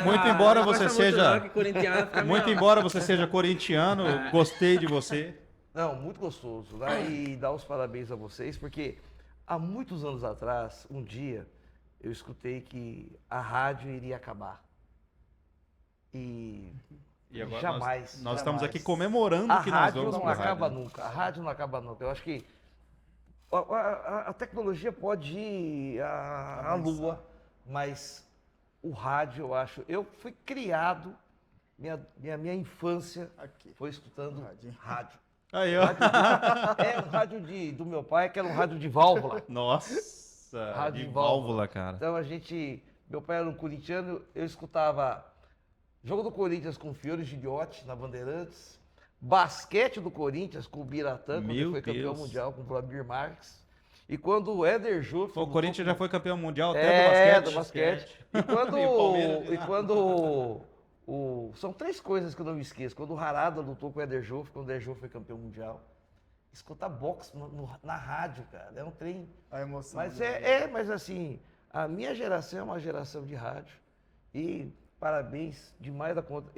Muito embora não você gosta muito seja- não, que corintiano fica Muito meio- embora você seja corintiano, gostei de você. Não, muito gostoso, né? E dar os parabéns a vocês, porque há muitos anos atrás, um dia, eu escutei que a rádio iria acabar. E agora jamais. Nós estamos Jamais. aqui comemorando A que nós rádio vamos não pra acaba rádio. nunca. A rádio não acaba nunca. Eu acho que a tecnologia pode ir à lua, mas o rádio, eu acho. Eu fui criado, minha infância Aqui. foi escutando rádio. Aí, ó. É um rádio do meu pai, que era um rádio de válvula. Nossa, Rádio de de válvula, válvula. cara. Então meu pai era um corintiano, eu escutava jogo do Corinthians com Fiore Gigliotti na Bandeirantes, basquete do Corinthians com o Biratã, quando ele Meu foi campeão Deus. mundial com o Vladimir Marques. E quando o Éder Júlio... Pô, o Corinthians já foi campeão mundial até do do basquete. basquete. E quando, E o Palmeiras, e quando são 3 coisas que eu não me esqueço. Quando o Harada lutou com o Éder Júlio, quando o Éder Júlio foi campeão mundial. Escutar boxe na rádio, cara, é um trem. A emoção. Mas né? mas assim, a minha geração é uma geração de rádio. E parabéns demais da conta.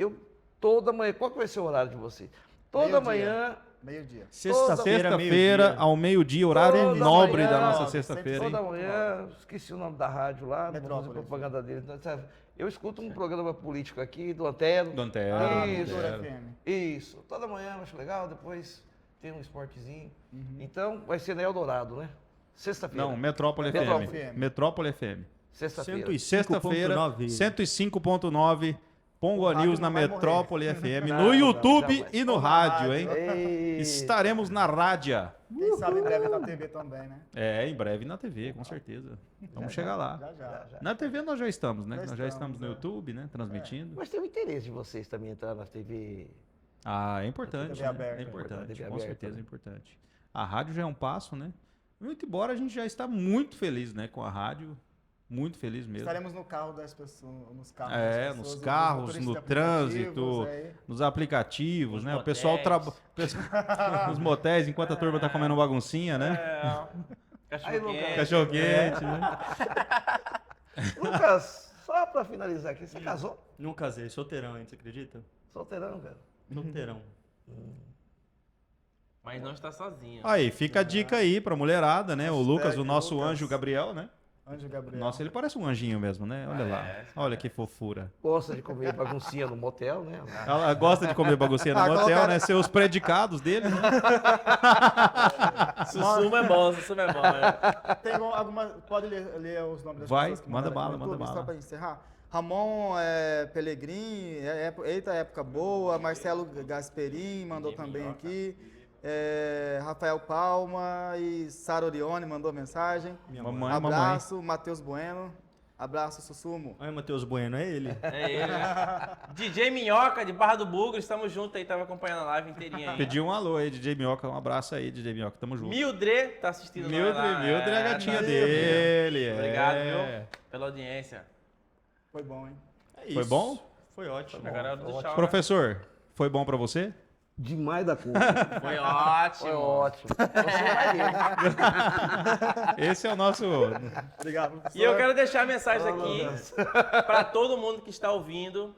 Toda manhã, qual que vai ser o horário de vocês? Toda Meio-dia. manhã, Meio-dia. Sexta-feira, Sexta-feira, ao meio-dia, horário Toda nobre manhã, da nossa sempre sexta-feira, hein? toda manhã, esqueci o nome da rádio lá, não vou fazer Metrópole. propaganda dele. Então, sabe, eu escuto um programa político aqui, do Antero. Do Antero, Isso, do Antero. FM. Isso, toda manhã eu acho legal, depois tem um esportezinho. Uhum. Então, vai ser na Eldorado, né? Sexta-feira. Não, Metrópole Metrópole. FM. Metrópole FM. Sexta-feira. Sexta-feira, 105.9, Pongo O rádio News na não vai Metrópole FM, Não, no YouTube jamais. e no Ou na rádio, rádio. hein? Ei, Estaremos na rádia. Quem sabe em breve na TV também, né? É, em breve na TV, com certeza. Vamos chegar lá. Já, já. Na TV nós já estamos, né? Já Nós já estamos, estamos no é. YouTube, né? Transmitindo. Mas tem o interesse de vocês também entrar na TV. Ah, é importante. TV né? aberta. É importante, TV com aberta, certeza né? é importante. A rádio já é um passo, né? Muito embora a gente já está muito feliz, né, com a rádio. Muito feliz mesmo. Estaremos no carro das pessoas, nos carros É, das nos pessoas, carros, motoristas no de aplicativos, trânsito, aí. nos aplicativos, Nos né? O pessoal motéis. nos motéis, enquanto a turma tá comendo baguncinha, né? Cachorro Lucas. quente. Cachorro quente, né? Lucas, só pra finalizar aqui, você casou? Não casei, solteirão ainda, você acredita? Solteirão, cara. Solteirão. Mas não está sozinho. Aí, fica a dica aí pra mulherada, né? O Hashtag Lucas, o nosso Lucas. anjo Gabriel, né? Anjo Gabriel. Nossa, ele parece um anjinho mesmo, né? Olha lá. Olha que fofura. Gosta de comer baguncinha no motel, né? Ela gosta de comer baguncinha no motel, colocaram- né? Ser os predicados dele, né? Sussumo é bom, sussumo é bom. É. Tem alguma. Pode ler os nomes das Vai, pessoas que manda mandaram aqui bala, no manda YouTube, bala. Só para encerrar. Ramon Pelegrin, eita época boa. Marcelo Gasperin mandou também aqui. Rafael Palma e Sara Orione mandou mensagem. Mamãe, Abraço, Matheus Bueno. Abraço, Sussumo. Olha, Matheus Bueno, é ele. É ele. DJ Minhoca, de Barra do Bugre, estamos juntos aí, tava acompanhando a live inteirinha aí. Pediu um alô aí, DJ Minhoca. Um abraço aí, DJ Minhoca. Tamo junto. Mildre tá assistindo nós lá. Mildred é a gatinha tá dele. assistindo. Obrigado, viu? Pela audiência. Foi bom, hein? É Foi isso. bom? Foi ótimo. Agora é hora do tchau, né? Professor, foi bom pra você? Demais da conta. Foi ótimo. Foi ótimo. Você vai ver. Esse é o nosso... Obrigado, professor. E eu quero deixar a mensagem aqui para todo mundo que está ouvindo,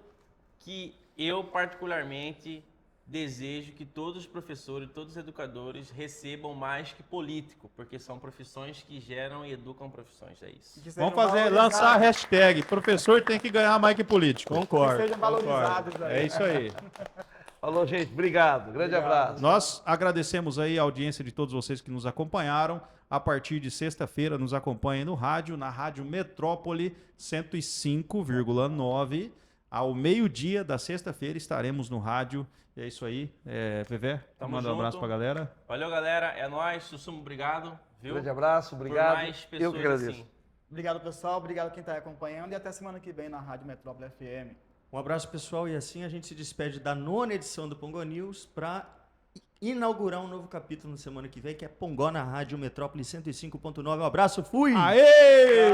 que eu particularmente desejo que todos os professores, todos os educadores recebam mais que político, porque são profissões que geram e educam profissões, é isso. Que sejam Vamos fazer, valorizados, lançar a hashtag. Professor tem que ganhar mais que político. Que Concordo. sejam valorizados aí. É isso aí. Falou, gente. Obrigado. Grande abraço. Nós agradecemos aí a audiência de todos vocês que nos acompanharam. A partir de sexta-feira, nos acompanhem no rádio, na Rádio Metrópole 105,9. Ao meio-dia da sexta-feira estaremos no rádio. E é isso aí. Vevé, manda um abraço pra galera. Valeu, galera. É nóis. Sussumo, obrigado. Viu? Grande abraço. Obrigado. Por mais pessoas Eu que agradeço. assim. Obrigado, pessoal. Obrigado quem está acompanhando. E até semana que vem na Rádio Metrópole FM. Um abraço, pessoal. E assim a gente se despede da 9ª edição do Pongo News para inaugurar um novo capítulo na semana que vem, que é Pongó na Rádio Metrópole 105.9. Um abraço, fui! Aê!